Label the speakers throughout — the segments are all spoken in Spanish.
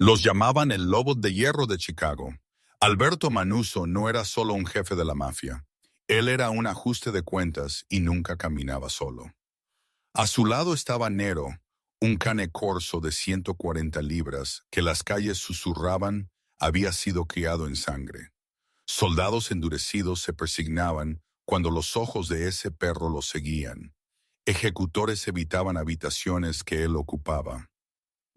Speaker 1: Los llamaban el Lobo de Hierro de Chicago. Alberto Manuzzo no era solo un jefe de la mafia. Él era un ajuste de cuentas y nunca caminaba solo. A su lado estaba Nero, un cane corso de 140 libras que las calles susurraban había sido criado en sangre. Soldados endurecidos se persignaban cuando los ojos de ese perro los seguían. Ejecutores evitaban habitaciones que él ocupaba.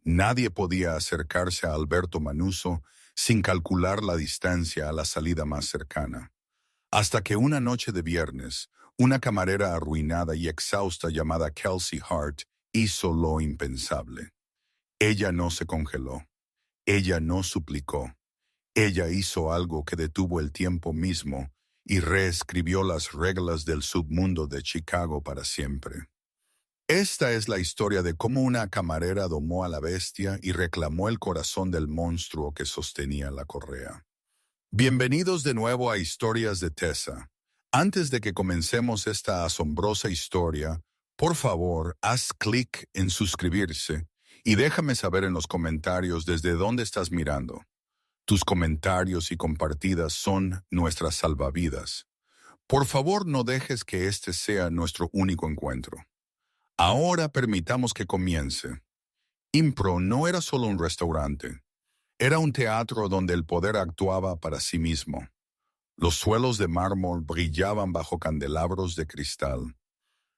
Speaker 1: Nadie podía acercarse a Alberto Manuzzo sin calcular la distancia a la salida más cercana. Hasta que una noche de viernes, una camarera arruinada y exhausta llamada Kelsey Hart hizo lo impensable. Ella no se congeló. Ella no suplicó. Ella hizo algo que detuvo el tiempo mismo y reescribió las reglas del submundo de Chicago para siempre. Esta es la historia de cómo una camarera domó a la bestia y reclamó el corazón del monstruo que sostenía la correa. Bienvenidos de nuevo a Historias de Tessa. Antes de que comencemos esta asombrosa historia, por favor, haz clic en suscribirse y déjame saber en los comentarios desde dónde estás mirando. Tus comentarios y compartidas son nuestras salvavidas. Por favor, no dejes que este sea nuestro único encuentro. Ahora permitamos que comience. Impro no era solo un restaurante. Era un teatro donde el poder actuaba para sí mismo. Los suelos de mármol brillaban bajo candelabros de cristal.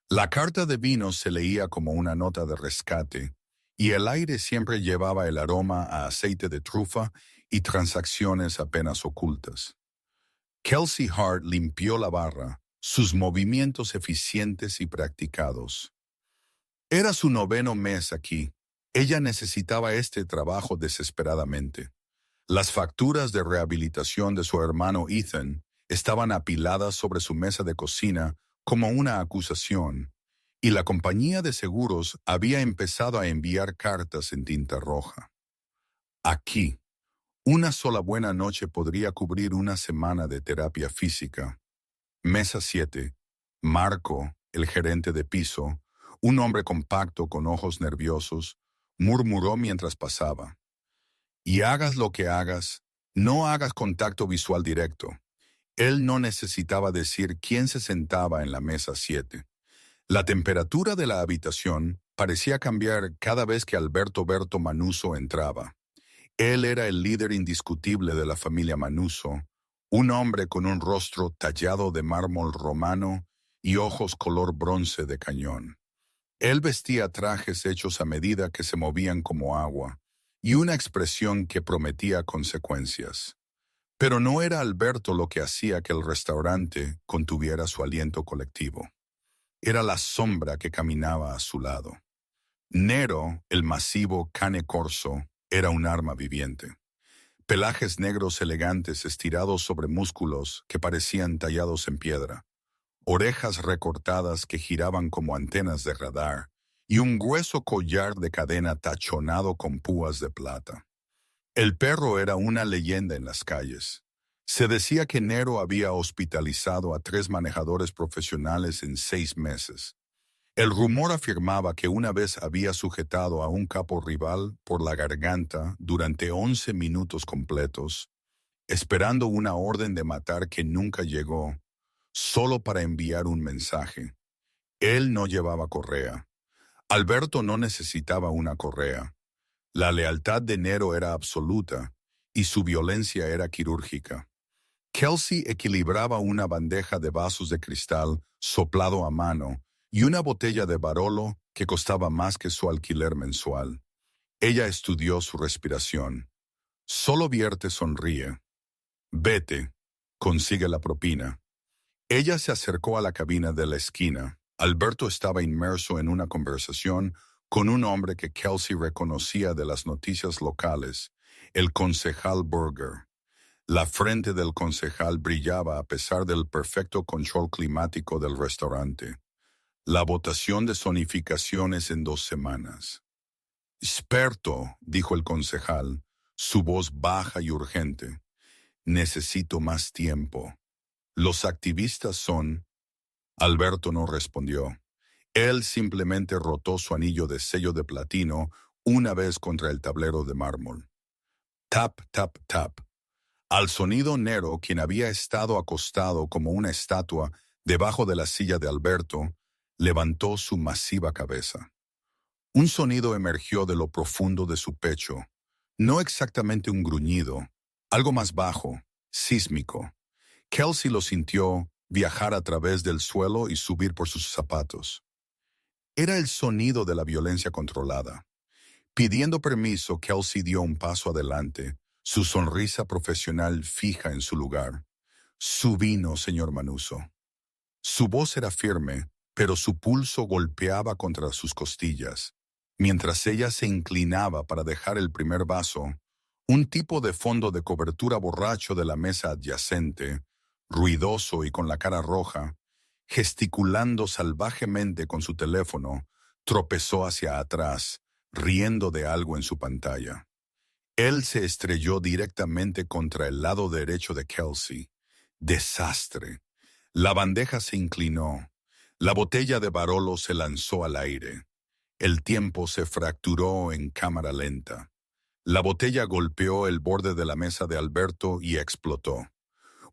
Speaker 1: La carta de vino se leía como una nota de rescate, y el aire siempre llevaba el aroma a aceite de trufa y transacciones apenas ocultas. Kelsey Hart limpió la barra, sus movimientos eficientes y practicados. Era su 9º mes aquí. Ella necesitaba este trabajo desesperadamente. Las facturas de rehabilitación de su hermano Ethan estaban apiladas sobre su mesa de cocina como una acusación, y la compañía de seguros había empezado a enviar cartas en tinta roja. Aquí, una sola buena noche podría cubrir una semana de terapia física. Mesa 7. Marco, el gerente de piso, un hombre compacto con ojos nerviosos, murmuró mientras pasaba. Y hagas lo que hagas, no hagas contacto visual directo. Él no necesitaba decir quién se sentaba en la mesa 7. La temperatura de la habitación parecía cambiar cada vez que Alberto Berto Manuzzo entraba. Él era el líder indiscutible de la familia Manuzzo, un hombre con un rostro tallado de mármol romano y ojos color bronce de cañón. Él vestía trajes hechos a medida que se movían como agua, y una expresión que prometía consecuencias. Pero no era Alberto lo que hacía que el restaurante contuviera su aliento colectivo. Era la sombra que caminaba a su lado. Nero, el masivo cane corso, era un arma viviente. Pelajes negros elegantes estirados sobre músculos que parecían tallados en piedra, orejas recortadas que giraban como antenas de radar, y un grueso collar de cadena tachonado con púas de plata. El perro era una leyenda en las calles. Se decía que Nero había hospitalizado a 3 manejadores profesionales en 6 meses. El rumor afirmaba que una vez había sujetado a un capo rival por la garganta durante 11 minutos completos, esperando una orden de matar que nunca llegó, solo para enviar un mensaje. Él no llevaba correa. Alberto no necesitaba una correa. La lealtad de Nero era absoluta y su violencia era quirúrgica. Kelsey equilibraba una bandeja de vasos de cristal soplado a mano y una botella de Barolo que costaba más que su alquiler mensual. Ella estudió su respiración. Solo vierte sonríe. Vete, consigue la propina. Ella se acercó a la cabina de la esquina. Alberto estaba inmerso en una conversación con un hombre que Kelsey reconocía de las noticias locales, el concejal Burger. La frente del concejal brillaba a pesar del perfecto control climático del restaurante. La votación de zonificaciones en 2 semanas. «Experto», dijo el concejal, su voz baja y urgente. «Necesito más tiempo. Los activistas son...». Alberto no respondió. Él simplemente rotó su anillo de sello de platino una vez contra el tablero de mármol. Tap, tap, tap. Al sonido, Nero, quien había estado acostado como una estatua debajo de la silla de Alberto, levantó su masiva cabeza. Un sonido emergió de lo profundo de su pecho, no exactamente un gruñido, algo más bajo, sísmico. Kelsey lo sintió viajar a través del suelo y subir por sus zapatos. Era el sonido de la violencia controlada. Pidiendo permiso, Kelsey dio un paso adelante, su sonrisa profesional fija en su lugar. Su vino, señor Manuso. Su voz era firme, pero su pulso golpeaba contra sus costillas. Mientras ella se inclinaba para dejar el primer vaso, un tipo de fondo de cobertura borracho de la mesa adyacente, ruidoso y con la cara roja, gesticulando salvajemente con su teléfono, tropezó hacia atrás, riendo de algo en su pantalla. Él se estrelló directamente contra el lado derecho de Kelsey. Desastre. La bandeja se inclinó. La botella de Barolo se lanzó al aire. El tiempo se fracturó en cámara lenta. La botella golpeó el borde de la mesa de Alberto y explotó.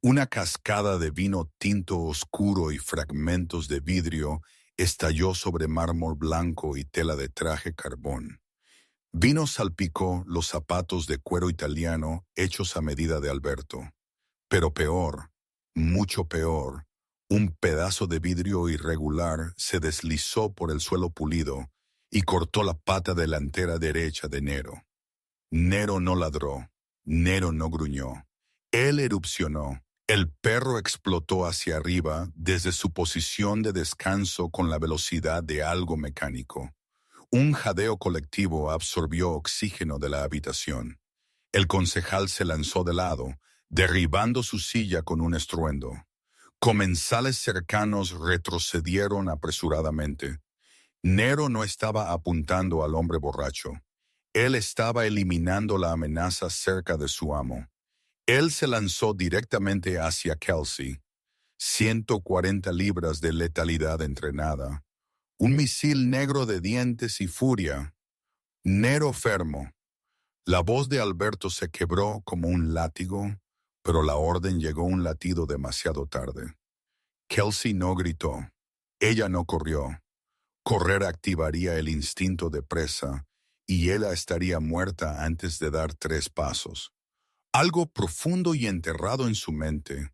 Speaker 1: Una cascada de vino tinto oscuro y fragmentos de vidrio estalló sobre mármol blanco y tela de traje carbón. Vino salpicó los zapatos de cuero italiano hechos a medida de Alberto. Pero peor, mucho peor, un pedazo de vidrio irregular se deslizó por el suelo pulido y cortó la pata delantera derecha de Nero. Nero no ladró, Nero no gruñó. Él erupcionó. El perro explotó hacia arriba desde su posición de descanso con la velocidad de algo mecánico. Un jadeo colectivo absorbió oxígeno de la habitación. El concejal se lanzó de lado, derribando su silla con un estruendo. Comensales cercanos retrocedieron apresuradamente. Nero no estaba apuntando al hombre borracho. Él estaba eliminando la amenaza cerca de su amo. Él se lanzó directamente hacia Kelsey. 140 libras de letalidad entrenada. Un misil negro de dientes y furia. Nero fermo. La voz de Alberto se quebró como un látigo, pero la orden llegó un latido demasiado tarde. Kelsey no gritó. Ella no corrió. Correr activaría el instinto de presa y ella estaría muerta antes de dar 3 pasos. Algo profundo y enterrado en su mente,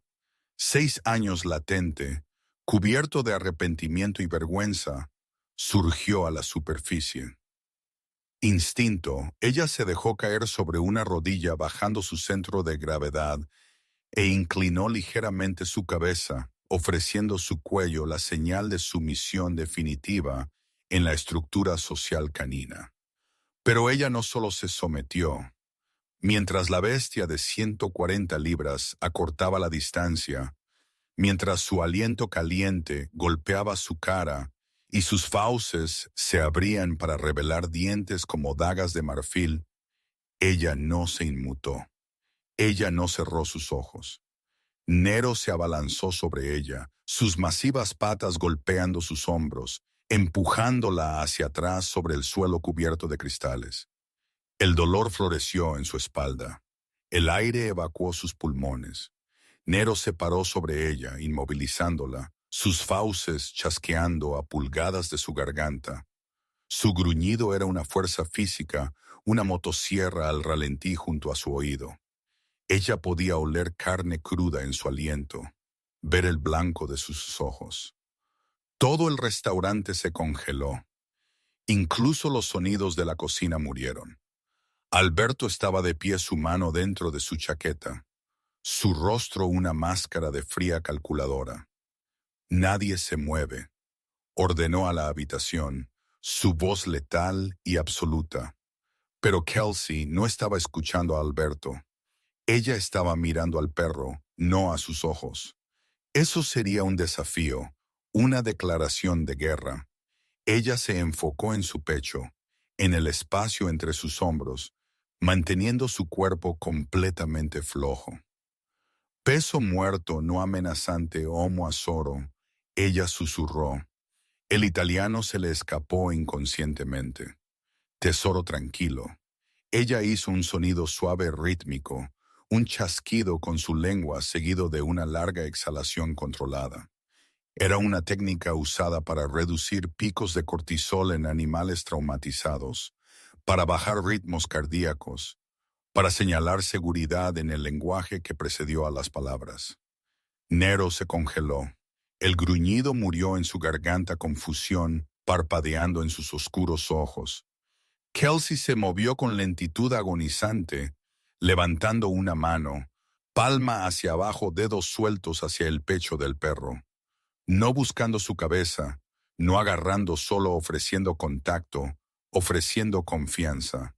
Speaker 1: 6 años latente, cubierto de arrepentimiento y vergüenza, surgió a la superficie. Instinto, ella se dejó caer sobre una rodilla bajando su centro de gravedad e inclinó ligeramente su cabeza, ofreciendo su cuello la señal de sumisión definitiva en la estructura social canina. Pero ella no solo se sometió. Mientras la bestia de 140 libras acortaba la distancia, mientras su aliento caliente golpeaba su cara y sus fauces se abrían para revelar dientes como dagas de marfil, ella no se inmutó. Ella no cerró sus ojos. Nero se abalanzó sobre ella, sus masivas patas golpeando sus hombros, empujándola hacia atrás sobre el suelo cubierto de cristales. El dolor floreció en su espalda. El aire evacuó sus pulmones. Nero se paró sobre ella, inmovilizándola, sus fauces chasqueando a pulgadas de su garganta. Su gruñido era una fuerza física, una motosierra al ralentí junto a su oído. Ella podía oler carne cruda en su aliento, ver el blanco de sus ojos. Todo el restaurante se congeló. Incluso los sonidos de la cocina murieron. Alberto estaba de pie, su mano dentro de su chaqueta, su rostro una máscara de fría calculadora. Nadie se mueve, ordenó a la habitación, su voz letal y absoluta. Pero Kelsey no estaba escuchando a Alberto. Ella estaba mirando al perro, no a sus ojos. Eso sería un desafío, una declaración de guerra. Ella se enfocó en su pecho, en el espacio entre sus hombros, manteniendo su cuerpo completamente flojo. Peso muerto, no amenazante, homo asoro, ella susurró. El italiano se le escapó inconscientemente. Tesoro tranquilo. Ella hizo un sonido suave rítmico, un chasquido con su lengua seguido de una larga exhalación controlada. Era una técnica usada para reducir picos de cortisol en animales traumatizados, para bajar ritmos cardíacos, para señalar seguridad en el lenguaje que precedió a las palabras. Nero se congeló. El gruñido murió en su garganta con fusión, parpadeando en sus oscuros ojos. Kelsey se movió con lentitud agonizante, levantando una mano, palma hacia abajo, dedos sueltos hacia el pecho del perro. No buscando su cabeza, no agarrando, solo ofreciendo contacto, ofreciendo confianza.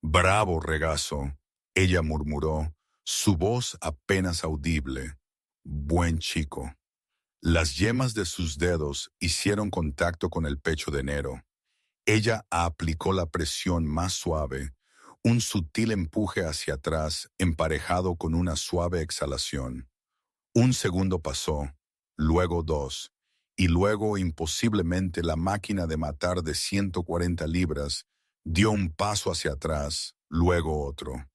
Speaker 1: «Bravo, regazo», ella murmuró, su voz apenas audible. «Buen chico». Las yemas de sus dedos hicieron contacto con el pecho de Nero. Ella aplicó la presión más suave, un sutil empuje hacia atrás emparejado con una suave exhalación. Un segundo pasó, luego dos, y luego imposiblemente la máquina de matar de 140 libras dio un paso hacia atrás, luego otro.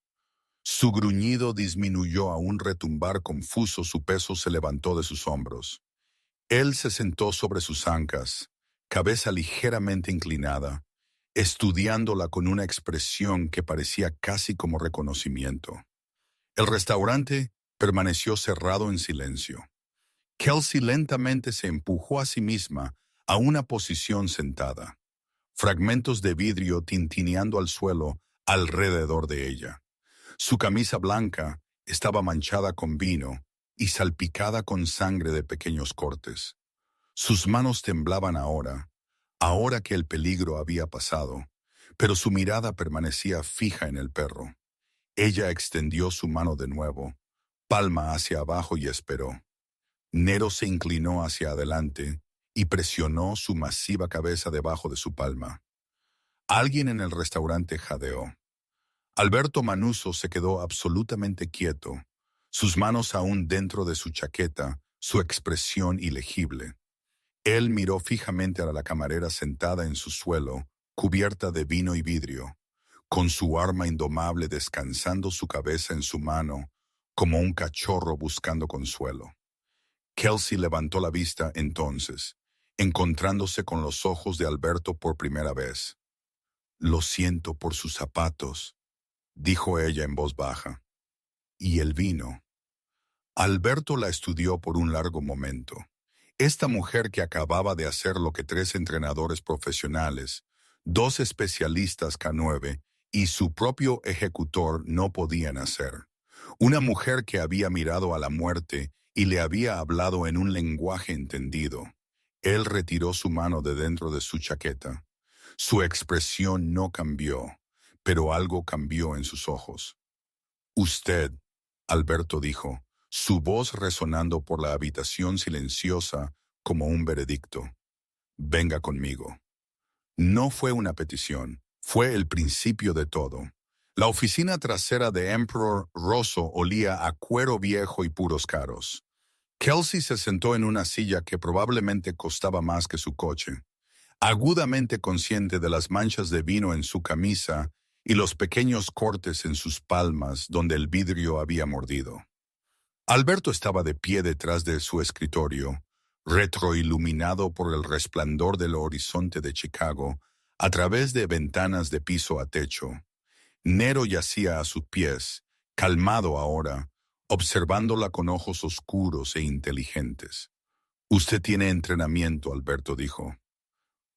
Speaker 1: Su gruñido disminuyó a un retumbar confuso, su peso se levantó de sus hombros. Él se sentó sobre sus ancas, cabeza ligeramente inclinada, estudiándola con una expresión que parecía casi como reconocimiento. El restaurante permaneció cerrado en silencio. Kelsey lentamente se empujó a sí misma a una posición sentada, fragmentos de vidrio tintineando al suelo alrededor de ella. Su camisa blanca estaba manchada con vino y salpicada con sangre de pequeños cortes. Sus manos temblaban ahora que el peligro había pasado, pero su mirada permanecía fija en el perro. Ella extendió su mano de nuevo, palma hacia abajo, y esperó. Nero se inclinó hacia adelante y presionó su masiva cabeza debajo de su palma. Alguien en el restaurante jadeó. Alberto Manuzzo se quedó absolutamente quieto, sus manos aún dentro de su chaqueta, su expresión ilegible. Él miró fijamente a la camarera sentada en su suelo, cubierta de vino y vidrio, con su arma indomable descansando su cabeza en su mano, como un cachorro buscando consuelo. Kelsey levantó la vista entonces, encontrándose con los ojos de Alberto por primera vez. «Lo siento por sus zapatos», dijo ella en voz baja. «¿Y el vino?». Alberto la estudió por un largo momento. Esta mujer que acababa de hacer lo que 3 entrenadores profesionales, 2 especialistas K9 y su propio ejecutor no podían hacer. Una mujer que había mirado a la muerte y le había hablado en un lenguaje entendido. Él retiró su mano de dentro de su chaqueta. Su expresión no cambió, pero algo cambió en sus ojos. «Usted», Alberto dijo, su voz resonando por la habitación silenciosa como un veredicto. «Venga conmigo». No fue una petición, fue el principio de todo. La oficina trasera de Emperor Rosso olía a cuero viejo y puros caros. Kelsey se sentó en una silla que probablemente costaba más que su coche, agudamente consciente de las manchas de vino en su camisa y los pequeños cortes en sus palmas donde el vidrio había mordido. Alberto estaba de pie detrás de su escritorio, retroiluminado por el resplandor del horizonte de Chicago, a través de ventanas de piso a techo. Nero yacía a sus pies, calmado ahora, observándola con ojos oscuros e inteligentes. «Usted tiene entrenamiento», Alberto dijo.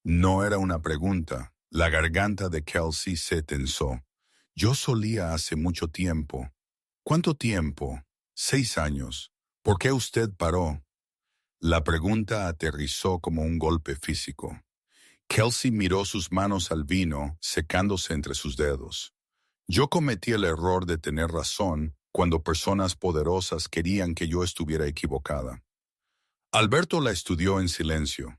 Speaker 1: No era una pregunta. La garganta de Kelsey se tensó. «Yo solía hace mucho tiempo». «¿Cuánto tiempo?» «6 años». «¿Por qué usted paró?» La pregunta aterrizó como un golpe físico. Kelsey miró sus manos al vino, secándose entre sus dedos. «Yo cometí el error de tener razón cuando personas poderosas querían que yo estuviera equivocada». Alberto la estudió en silencio.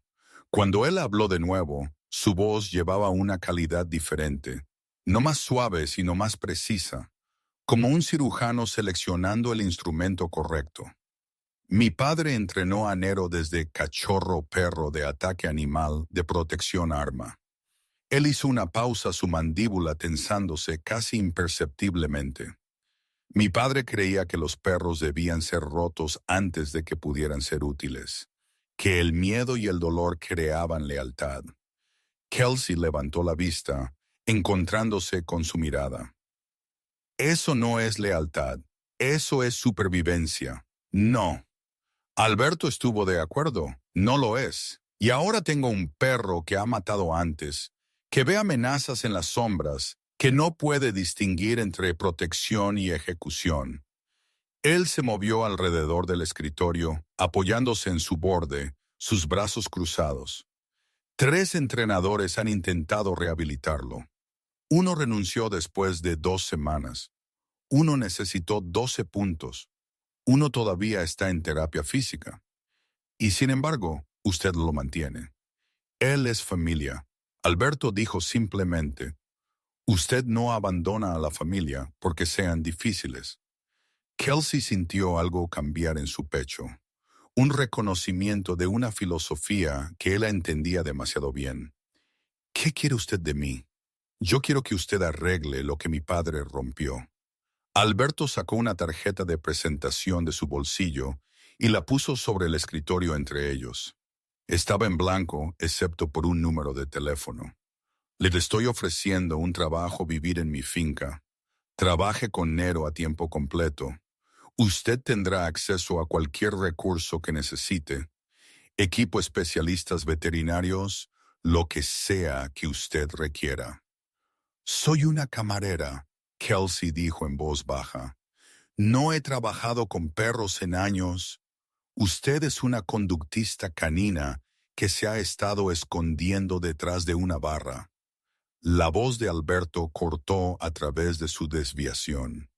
Speaker 1: Cuando él habló de nuevo, su voz llevaba una calidad diferente, no más suave sino más precisa, como un cirujano seleccionando el instrumento correcto. «Mi padre entrenó a Nero desde cachorro perro de ataque animal de protección arma. Él hizo una pausa, su mandíbula tensándose casi imperceptiblemente. Mi padre creía que los perros debían ser rotos antes de que pudieran ser útiles, que el miedo y el dolor creaban lealtad. Kelsey levantó la vista, encontrándose con su mirada. Eso no es lealtad, eso es supervivencia. No. Alberto estuvo de acuerdo, no lo es. Y ahora tengo un perro que ha matado antes, que ve amenazas en las sombras, que no puede distinguir entre protección y ejecución. Él se movió alrededor del escritorio, apoyándose en su borde, sus brazos cruzados. 3 entrenadores han intentado rehabilitarlo. Uno renunció después de 2 semanas. Uno necesitó 12 puntos. Uno todavía está en terapia física. Y sin embargo, usted lo mantiene. Él es familia. Alberto dijo simplemente, usted no abandona a la familia porque sean difíciles. Kelsey sintió algo cambiar en su pecho, un reconocimiento de una filosofía que él entendía demasiado bien. ¿Qué quiere usted de mí? Yo quiero que usted arregle lo que mi padre rompió. Alberto sacó una tarjeta de presentación de su bolsillo y la puso sobre el escritorio entre ellos. Estaba en blanco, excepto por un número de teléfono. Le estoy ofreciendo un trabajo vivir en mi finca. Trabaje con Nero a tiempo completo. Usted tendrá acceso a cualquier recurso que necesite, equipo especialistas veterinarios, lo que sea que usted requiera. Soy una camarera, Kelsey dijo en voz baja. No he trabajado con perros en años. Usted es una conductista canina que se ha estado escondiendo detrás de una barra. La voz de Alberto cortó a través de su desviación.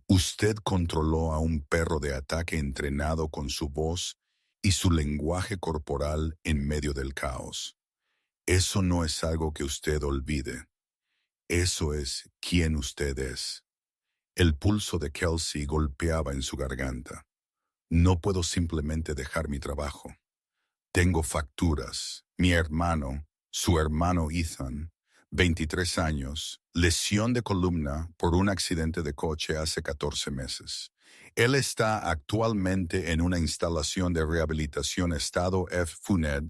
Speaker 1: Usted controló a un perro de ataque entrenado con su voz y su lenguaje corporal en medio del caos. Eso no es algo que usted olvide. Eso es quién usted es. El pulso de Kelsey golpeaba en su garganta. No puedo simplemente dejar mi trabajo. Tengo facturas. Mi hermano, su hermano Ethan, 23 años, lesión de columna por un accidente de coche hace 14 meses. Él está actualmente en una instalación de rehabilitación estado F. FUNED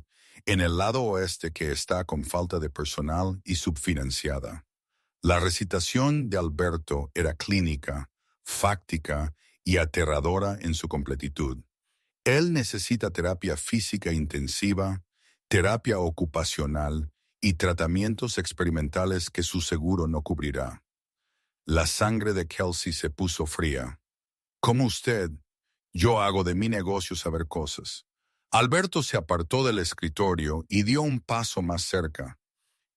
Speaker 1: en el lado oeste que está con falta de personal y subfinanciada. La recitación de Alberto era clínica, fáctica y aterradora en su completitud. Él necesita terapia física intensiva, terapia ocupacional y tratamientos experimentales que su seguro no cubrirá. La sangre de Kelsey se puso fría. Como usted, yo hago de mi negocio saber cosas. Alberto se apartó del escritorio y dio un paso más cerca.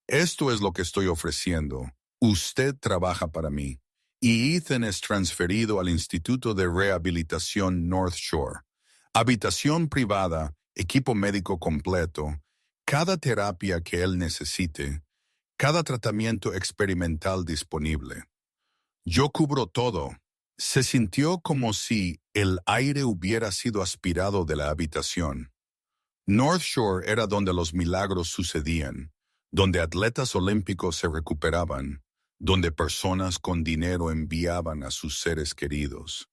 Speaker 1: Esto es lo que estoy ofreciendo. Usted trabaja para mí. Y Ethan es transferido al Instituto de Rehabilitación North Shore. Habitación privada, equipo médico completo, cada terapia que él necesite, cada tratamiento experimental disponible. Yo cubro todo. Se sintió como si el aire hubiera sido aspirado de la habitación. North Shore era donde los milagros sucedían, donde atletas olímpicos se recuperaban, donde personas con dinero enviaban a sus seres queridos.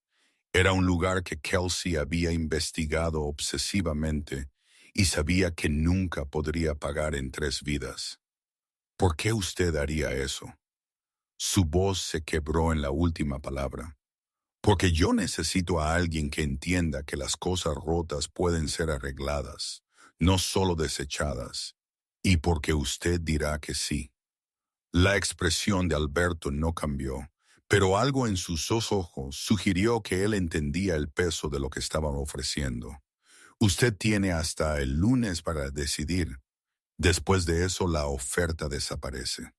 Speaker 1: Era un lugar que Kelsey había investigado obsesivamente y sabía que nunca podría pagar en 3 vidas. ¿Por qué usted haría eso? Su voz se quebró en la última palabra. Porque yo necesito a alguien que entienda que las cosas rotas pueden ser arregladas, no solo desechadas, y porque usted dirá que sí. La expresión de Alberto no cambió, pero algo en sus ojos sugirió que él entendía el peso de lo que estaban ofreciendo. Usted tiene hasta el lunes para decidir. Después de eso, la oferta desaparece.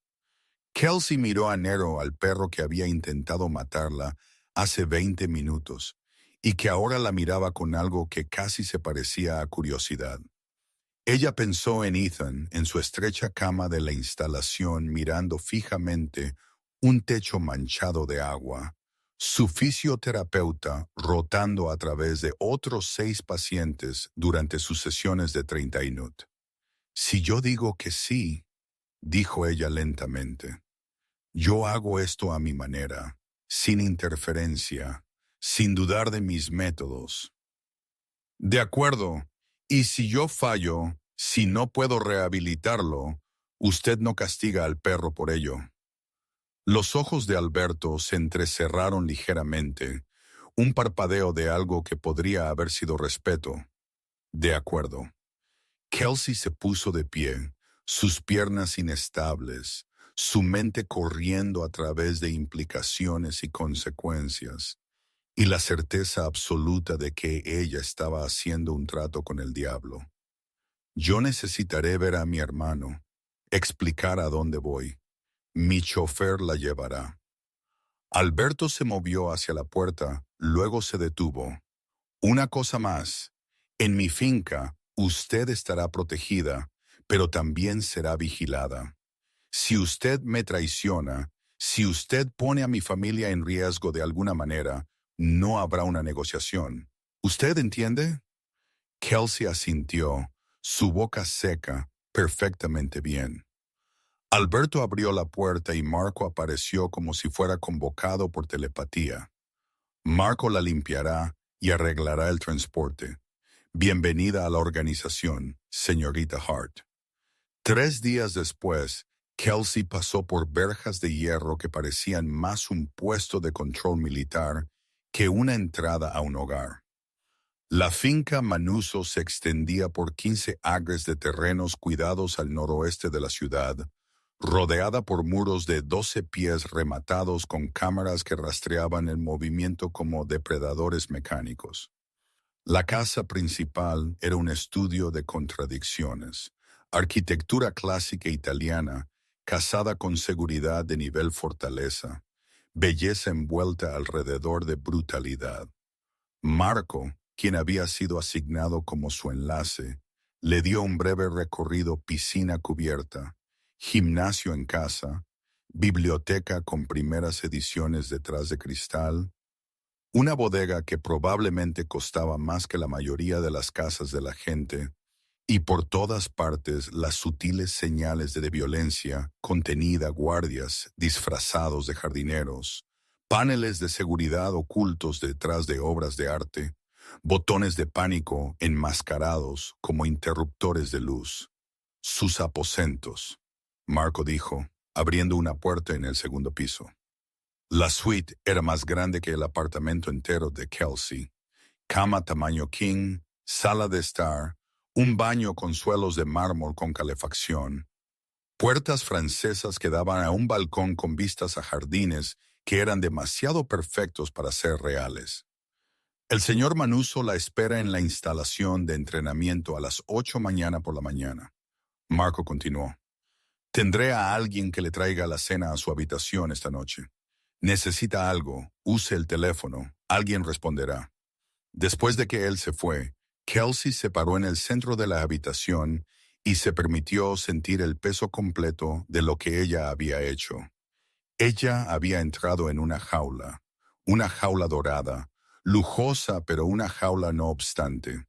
Speaker 1: Kelsey miró a Nero, al perro que había intentado matarla hace 20 minutos, y que ahora la miraba con algo que casi se parecía a curiosidad. Ella pensó en Ethan, en su estrecha cama de la instalación, mirando fijamente un techo manchado de agua, su fisioterapeuta rotando a través de otros 6 pacientes durante sus sesiones de 30 minutos. Si yo digo que sí, dijo ella lentamente. Yo hago esto a mi manera, sin interferencia, sin dudar de mis métodos. De acuerdo, y si yo fallo, si no puedo rehabilitarlo, usted no castiga al perro por ello. Los ojos de Alberto se entrecerraron ligeramente, un parpadeo de algo que podría haber sido respeto. De acuerdo. Kelsey se puso de pie, sus piernas inestables, su mente corriendo a través de implicaciones y consecuencias, y la certeza absoluta de que ella estaba haciendo un trato con el diablo. Yo necesitaré ver a mi hermano, explicar a dónde voy. Mi chofer la llevará. Alberto se movió hacia la puerta, luego se detuvo. Una cosa más. En mi finca, usted estará protegida, pero también será vigilada. Si usted me traiciona, si usted pone a mi familia en riesgo de alguna manera, no habrá una negociación. ¿Usted entiende? Kelsey asintió, su boca seca, perfectamente bien. Alberto abrió la puerta y Marco apareció como si fuera convocado por telepatía. Marco la limpiará y arreglará el transporte. Bienvenida a la organización, señorita Hart. 3 días después, Kelsey pasó por verjas de hierro que parecían más un puesto de control militar que una entrada a un hogar. La finca Manuso se extendía por 15 acres de terrenos cuidados al noroeste de la ciudad, rodeada por muros de 12 pies rematados con cámaras que rastreaban el movimiento como depredadores mecánicos. La casa principal era un estudio de contradicciones, arquitectura clásica italiana, casada con seguridad de nivel fortaleza, belleza envuelta alrededor de brutalidad. Marco, quien había sido asignado como su enlace, le dio un breve recorrido: piscina cubierta, gimnasio en casa, biblioteca con primeras ediciones detrás de cristal, una bodega que probablemente costaba más que la mayoría de las casas de la gente, y por todas partes las sutiles señales de violencia contenida: guardias disfrazados de jardineros, paneles de seguridad ocultos detrás de obras de arte, botones de pánico enmascarados como interruptores de luz. Sus aposentos, Marco dijo, abriendo una puerta en el segundo piso. La suite era más grande que el apartamento entero de Kelsey. Cama tamaño king, sala de estar, un baño con suelos de mármol con calefacción, puertas francesas que daban a un balcón con vistas a jardines que eran demasiado perfectos para ser reales. El señor Manuso la espera en la instalación de entrenamiento a las 8 mañana por la mañana. Marco continuó. Tendré a alguien que le traiga la cena a su habitación esta noche. Necesita algo, use el teléfono, alguien responderá. Después de que él se fue, Kelsey se paró en el centro de la habitación y se permitió sentir el peso completo de lo que ella había hecho. Ella había entrado en una jaula dorada, lujosa pero una jaula no obstante.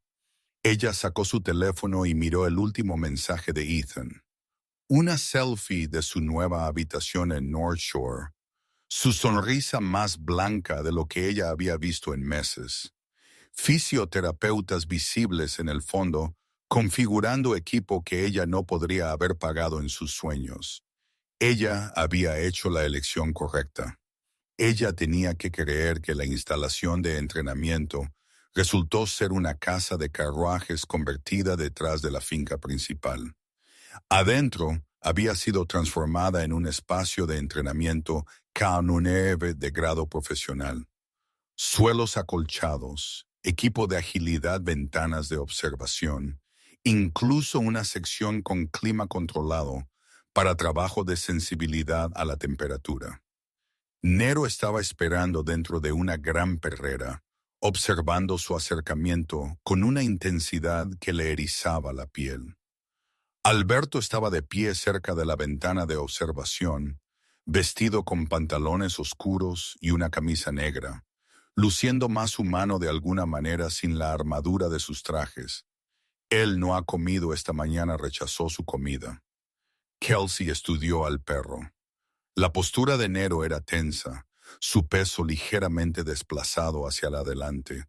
Speaker 1: Ella sacó su teléfono y miró el último mensaje de Ethan. Una selfie de su nueva habitación en North Shore. Su sonrisa más blanca de lo que ella había visto en meses. Fisioterapeutas visibles en el fondo, configurando equipo que ella no podría haber pagado en sus sueños. Ella había hecho la elección correcta. Ella tenía que creer que la instalación de entrenamiento resultó ser una casa de carruajes convertida detrás de la finca principal. Adentro había sido transformada en un espacio de entrenamiento K9 de grado profesional. Suelos acolchados, equipo de agilidad, ventanas de observación, incluso una sección con clima controlado para trabajo de sensibilidad a la temperatura. Nero estaba esperando dentro de una gran perrera, observando su acercamiento con una intensidad que le erizaba la piel. Alberto estaba de pie cerca de la ventana de observación, vestido con pantalones oscuros y una camisa negra, luciendo más humano de alguna manera sin la armadura de sus trajes. Él no ha comido esta mañana, rechazó su comida. Kelsey estudió al perro. La postura de Nero era tensa, su peso ligeramente desplazado hacia el adelante,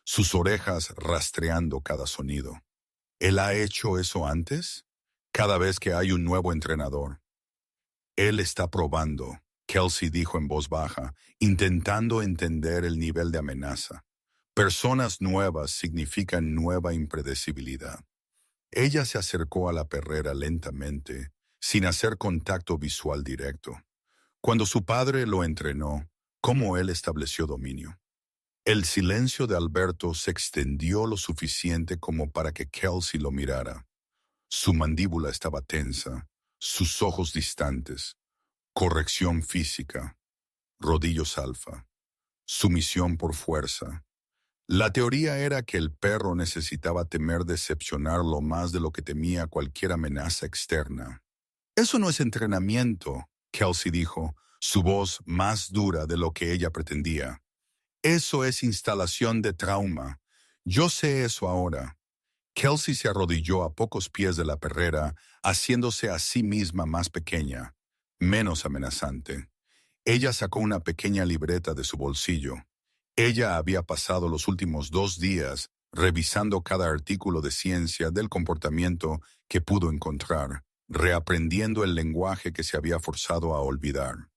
Speaker 1: sus orejas rastreando cada sonido. ¿Él ha hecho eso antes? Cada vez que hay un nuevo entrenador. Él está probando, Kelsey dijo en voz baja, intentando entender el nivel de amenaza. Personas nuevas significan nueva impredecibilidad. Ella se acercó a la perrera lentamente, sin hacer contacto visual directo. Cuando su padre lo entrenó, ¿cómo él estableció dominio? El silencio de Alberto se extendió lo suficiente como para que Kelsey lo mirara. Su mandíbula estaba tensa, sus ojos distantes. Corrección física, rodillos alfa, sumisión por fuerza. La teoría era que el perro necesitaba temer decepcionarlo más de lo que temía cualquier amenaza externa. Eso no es entrenamiento, Kelsey dijo, su voz más dura de lo que ella pretendía. Eso es instalación de trauma. Yo sé eso ahora. Kelsey se arrodilló a pocos pies de la perrera, haciéndose a sí misma más pequeña, menos amenazante. Ella sacó una pequeña libreta de su bolsillo. Ella había pasado los últimos 2 días revisando cada artículo de ciencia del comportamiento que pudo encontrar, reaprendiendo el lenguaje que se había forzado a olvidar.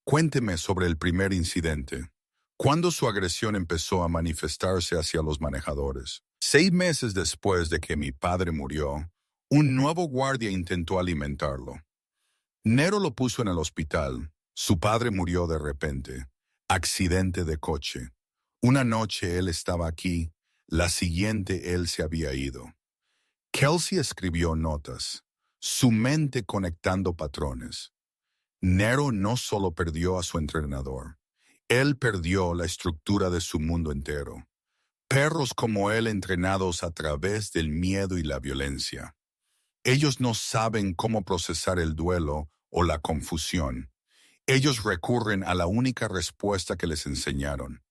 Speaker 1: Cuénteme sobre el primer incidente. ¿Cuándo su agresión empezó a manifestarse hacia los manejadores? 6 meses después de que mi padre murió, un nuevo guardia intentó alimentarlo. Nero lo puso en el hospital. Su padre murió de repente. Accidente de coche. Una noche él estaba aquí, la siguiente él se había ido. Kelsey escribió notas, su mente conectando patrones. Nero no solo perdió a su entrenador, él perdió la estructura de su mundo entero. Perros como él entrenados a través del miedo y la violencia. Ellos no saben cómo procesar el duelo o la confusión. Ellos recurren a la única respuesta que les enseñaron,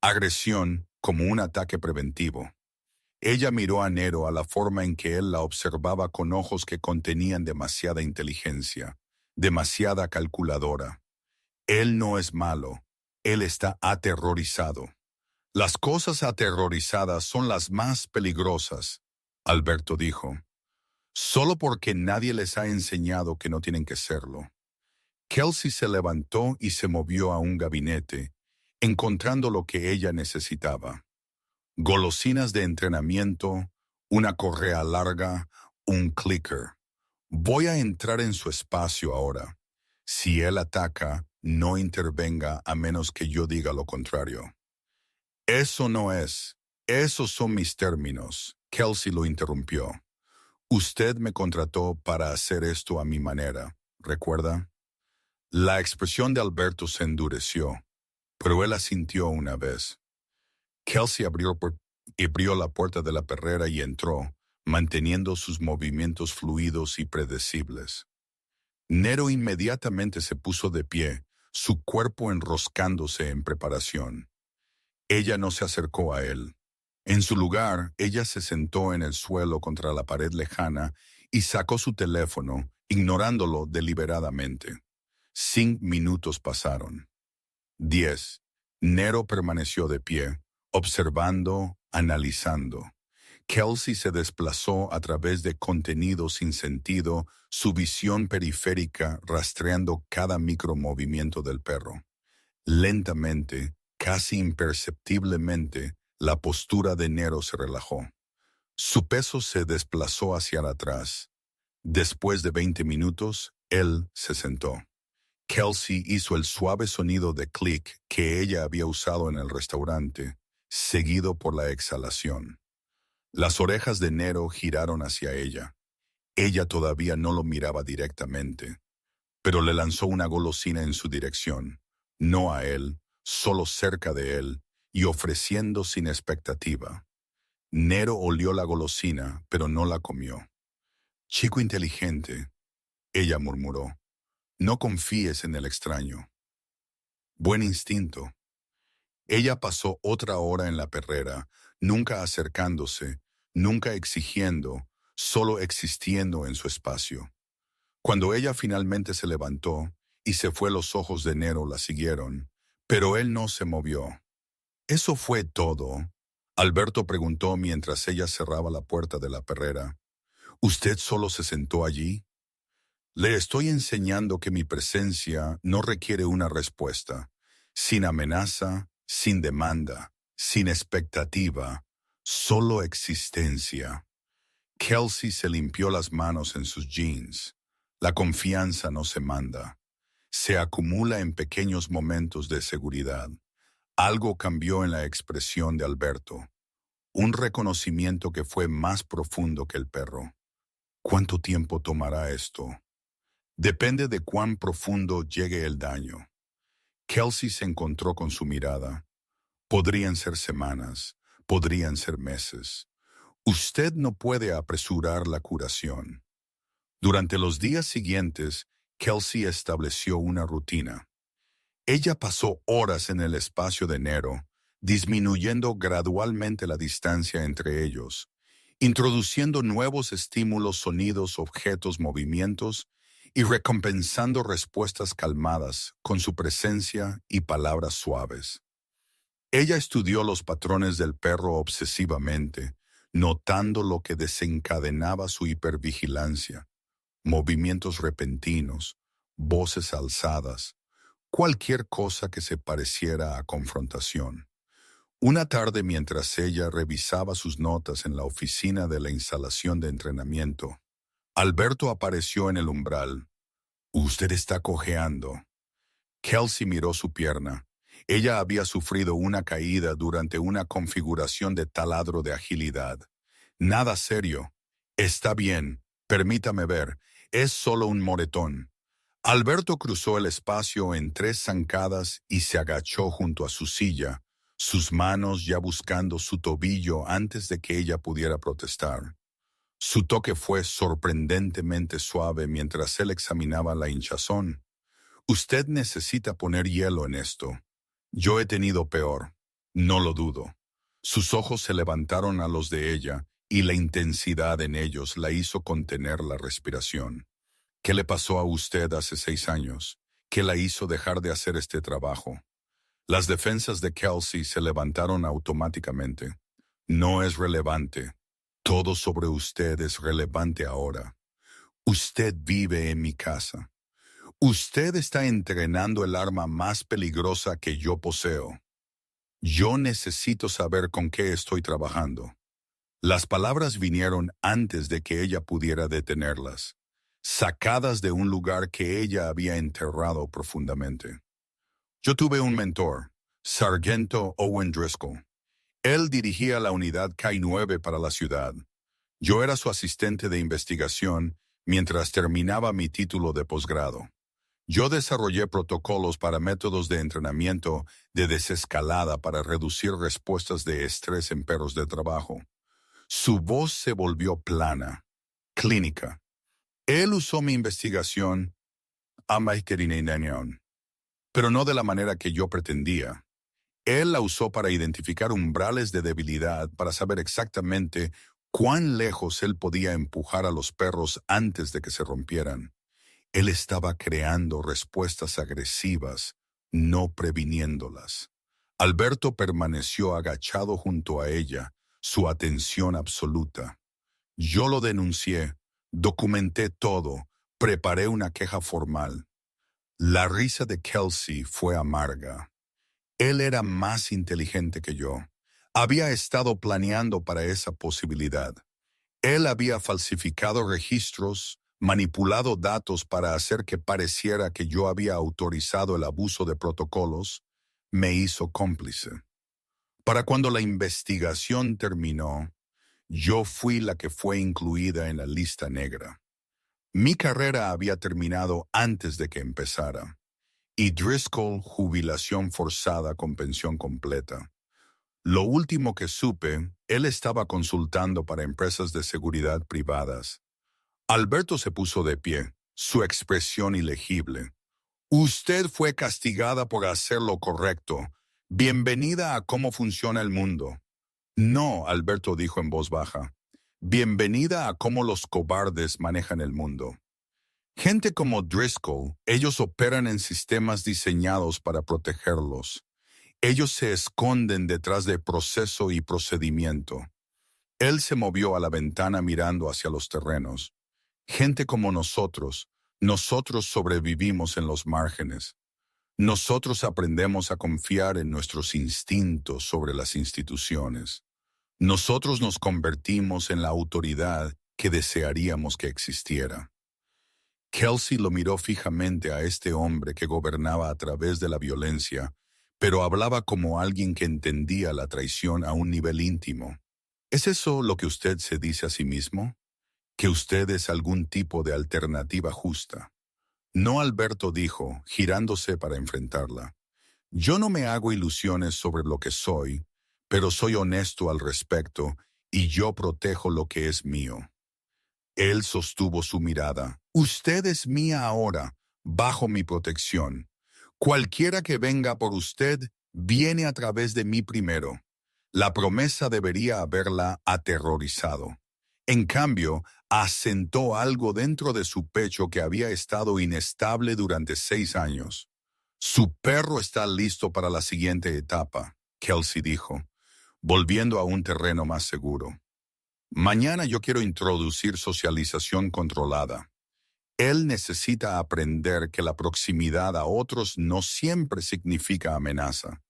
Speaker 1: agresión como un ataque preventivo. Ella miró a Nero a la forma en que él la observaba con ojos que contenían demasiada inteligencia, demasiada calculadora. Él no es malo, él está aterrorizado. Las cosas aterrorizadas son las más peligrosas, Alberto dijo, solo porque nadie les ha enseñado que no tienen que serlo. Kelsey se levantó y se movió a un gabinete, encontrando lo que ella necesitaba. Golosinas de entrenamiento, una correa larga, un clicker. Voy a entrar en su espacio ahora. Si él ataca, no intervenga a menos que yo diga lo contrario. Eso no es. Esos son mis términos. Kelsey lo interrumpió. Usted me contrató para hacer esto a mi manera, ¿recuerda? La expresión de Alberto se endureció, pero él asintió una vez. Kelsey abrió la puerta de la perrera y entró, manteniendo sus movimientos fluidos y predecibles. Nero inmediatamente se puso de pie, su cuerpo enroscándose en preparación. Ella no se acercó a él. En su lugar, ella se sentó en el suelo contra la pared lejana y sacó su teléfono, ignorándolo deliberadamente. 5 minutos pasaron. 10. Nero permaneció de pie, observando, analizando. Kelsey se desplazó a través de contenido sin sentido, su visión periférica rastreando cada micromovimiento del perro. Lentamente, casi imperceptiblemente, la postura de Nero se relajó. Su peso se desplazó hacia atrás. Después de 20 minutos, él se sentó. Kelsey hizo el suave sonido de clic que ella había usado en el restaurante, seguido por la exhalación. Las orejas de Nero giraron hacia ella. Ella todavía no lo miraba directamente, pero le lanzó una golosina en su dirección, no a él, solo cerca de él, y ofreciendo sin expectativa. Nero olió la golosina, pero no la comió. Chico inteligente, ella murmuró. No confíes en el extraño. Buen instinto. Ella pasó otra hora en la perrera, nunca acercándose, nunca exigiendo, solo existiendo en su espacio. Cuando ella finalmente se levantó y se fue, los ojos de Nero la siguieron, pero él no se movió. ¿Eso fue todo?, Alberto preguntó mientras ella cerraba la puerta de la perrera. ¿Usted solo se sentó allí? Le estoy enseñando que mi presencia no requiere una respuesta, sin amenaza, sin demanda, sin expectativa, solo existencia. Kelsey se limpió las manos en sus jeans. La confianza no se manda. Se acumula en pequeños momentos de seguridad. Algo cambió en la expresión de Alberto. Un reconocimiento que fue más profundo que el perro. ¿Cuánto tiempo tomará esto? Depende de cuán profundo llegue el daño. Kelsey se encontró con su mirada. Podrían ser semanas, podrían ser meses. Usted no puede apresurar la curación. Durante los días siguientes, Kelsey estableció una rutina. Ella pasó horas en el espacio de Nero, disminuyendo gradualmente la distancia entre ellos, introduciendo nuevos estímulos, sonidos, objetos, movimientos, y recompensando respuestas calmadas con su presencia y palabras suaves. Ella estudió los patrones del perro obsesivamente, notando lo que desencadenaba su hipervigilancia, movimientos repentinos, voces alzadas, cualquier cosa que se pareciera a confrontación. Una tarde, mientras ella revisaba sus notas en la oficina de la instalación de entrenamiento, Alberto apareció en el umbral. «Usted está cojeando». Kelsey miró su pierna. Ella había sufrido una caída durante una configuración de taladro de agilidad. «Nada serio. Está bien. Permítame ver. Es solo un moretón». Alberto cruzó el espacio en 3 zancadas y se agachó junto a su silla, sus manos ya buscando su tobillo antes de que ella pudiera protestar. Su toque fue sorprendentemente suave mientras él examinaba la hinchazón. «Usted necesita poner hielo en esto. Yo he tenido peor. No lo dudo». Sus ojos se levantaron a los de ella y la intensidad en ellos la hizo contener la respiración. «¿Qué le pasó a usted hace 6 años? ¿Qué la hizo dejar de hacer este trabajo?» Las defensas de Kelsey se levantaron automáticamente. «No es relevante. Todo sobre usted es relevante ahora. Usted vive en mi casa. Usted está entrenando el arma más peligrosa que yo poseo. Yo necesito saber con qué estoy trabajando». Las palabras vinieron antes de que ella pudiera detenerlas, sacadas de un lugar que ella había enterrado profundamente. «Yo tuve un mentor, Sargento Owen Driscoll. Él dirigía la unidad K-9 para la ciudad. Yo era su asistente de investigación mientras terminaba mi título de posgrado. Yo desarrollé protocolos para métodos de entrenamiento de desescalada para reducir respuestas de estrés en perros de trabajo». Su voz se volvió plana, clínica. «Él usó mi investigación a Maiterinenion, pero no de la manera que yo pretendía. Él la usó para identificar umbrales de debilidad, para saber exactamente cuán lejos él podía empujar a los perros antes de que se rompieran. Él estaba creando respuestas agresivas, no previniéndolas». Alberto permaneció agachado junto a ella, su atención absoluta. «Yo lo denuncié, documenté todo, preparé una queja formal». La risa de Kelsey fue amarga. Él era más inteligente que yo. Había estado planeando para esa posibilidad. Él había falsificado registros, manipulado datos para hacer que pareciera que yo había autorizado el abuso de protocolos. Me hizo cómplice. Para cuando la investigación terminó, yo fui la que fue incluida en la lista negra. Mi carrera había terminado antes de que empezara. Y Driscoll, jubilación forzada con pensión completa. Lo último que supe, él estaba consultando para empresas de seguridad privadas. Alberto se puso de pie, su expresión ilegible. «Usted fue castigada por hacer lo correcto. Bienvenida a cómo funciona el mundo». «No», Alberto dijo en voz baja. «Bienvenida a cómo los cobardes manejan el mundo». Gente como Driscoll, ellos operan en sistemas diseñados para protegerlos. Ellos se esconden detrás de proceso y procedimiento. Él se movió a la ventana mirando hacia los terrenos. Gente como nosotros sobrevivimos en los márgenes. Nosotros aprendemos a confiar en nuestros instintos sobre las instituciones. Nosotros nos convertimos en la autoridad que desearíamos que existiera. Kelsey lo miró fijamente a este hombre que gobernaba a través de la violencia, pero hablaba como alguien que entendía la traición a un nivel íntimo. ¿Es eso lo que usted se dice a sí mismo? ¿Que usted es algún tipo de alternativa justa? No, Alberto dijo, girándose para enfrentarla. Yo no me hago ilusiones sobre lo que soy, pero soy honesto al respecto y yo protejo lo que es mío. Él sostuvo su mirada. Usted es mía ahora, bajo mi protección. Cualquiera que venga por usted, viene a través de mí primero. La promesa debería haberla aterrorizado. En cambio, asentó algo dentro de su pecho que había estado inestable durante 6 años. Su perro está listo para la siguiente etapa, Kelsey dijo, volviendo a un terreno más seguro. Mañana yo quiero introducir socialización controlada. Él necesita aprender que la proximidad a otros no siempre significa amenaza.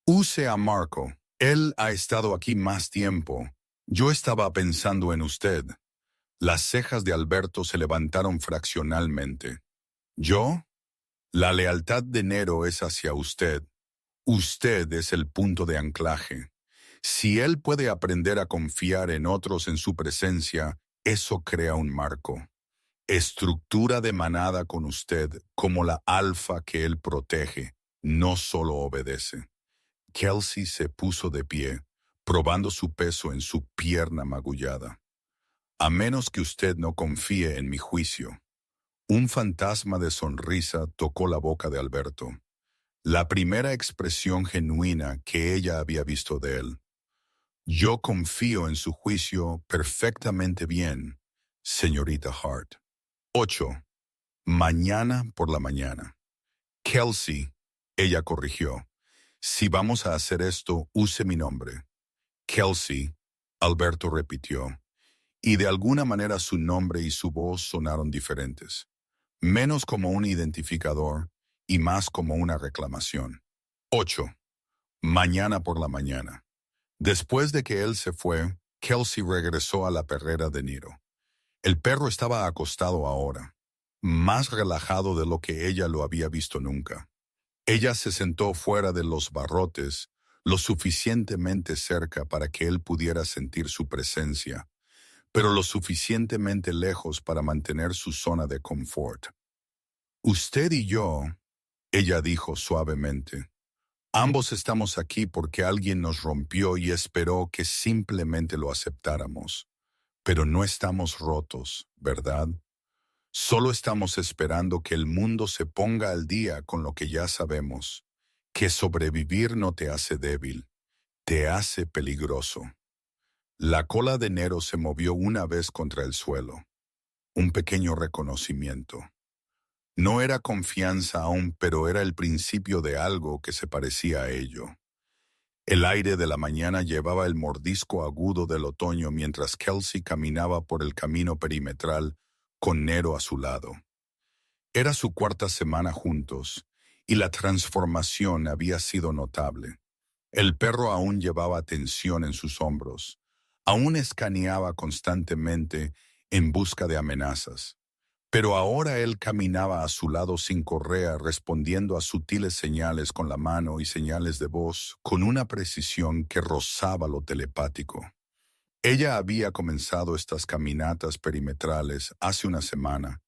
Speaker 1: Use a Marco. Él ha estado aquí más tiempo. Yo estaba pensando en usted. Las cejas de Alberto se levantaron fraccionalmente. ¿Yo? La lealtad de Nero es hacia usted. Usted es el punto de anclaje. Si él puede aprender a confiar en otros en su presencia, eso crea un marco. Estructura de manada con usted como la alfa que él protege, no solo obedece. Kelsey se puso de pie, probando su peso en su pierna magullada. A menos que usted no confíe en mi juicio. Un fantasma de sonrisa tocó la boca de Alberto. La primera expresión genuina que ella había visto de él. Yo confío en su juicio perfectamente bien, señorita Hart. 8. Mañana por la mañana. Kelsey, ella corrigió. Si vamos a hacer esto, use mi nombre. Kelsey, Alberto repitió. Y de alguna manera su nombre y su voz sonaron diferentes. Menos como un identificador y más como una reclamación. 8. Mañana por la mañana. Después de que él se fue, Kelsey regresó a la perrera de Nero. El perro estaba acostado ahora, más relajado de lo que ella lo había visto nunca. Ella se sentó fuera de los barrotes, lo suficientemente cerca para que él pudiera sentir su presencia, pero lo suficientemente lejos para mantener su zona de confort. Usted y yo, ella dijo suavemente, ambos estamos aquí porque alguien nos rompió y esperó que simplemente lo aceptáramos. Pero no estamos rotos, ¿verdad? Solo estamos esperando que el mundo se ponga al día con lo que ya sabemos, que sobrevivir no te hace débil, te hace peligroso. La cola de Nero se movió una vez contra el suelo. Un pequeño reconocimiento. No era confianza aún, pero era el principio de algo que se parecía a ello. El aire de la mañana llevaba el mordisco agudo del otoño mientras Kelsey caminaba por el camino perimetral con Nero a su lado. Era su 4ª semana juntos, y la transformación había sido notable. El perro aún llevaba tensión en sus hombros, aún escaneaba constantemente en busca de amenazas. Pero ahora él caminaba a su lado sin correa, respondiendo a sutiles señales con la mano y señales de voz, con una precisión que rozaba lo telepático. Ella había comenzado estas caminatas perimetrales hace una semana,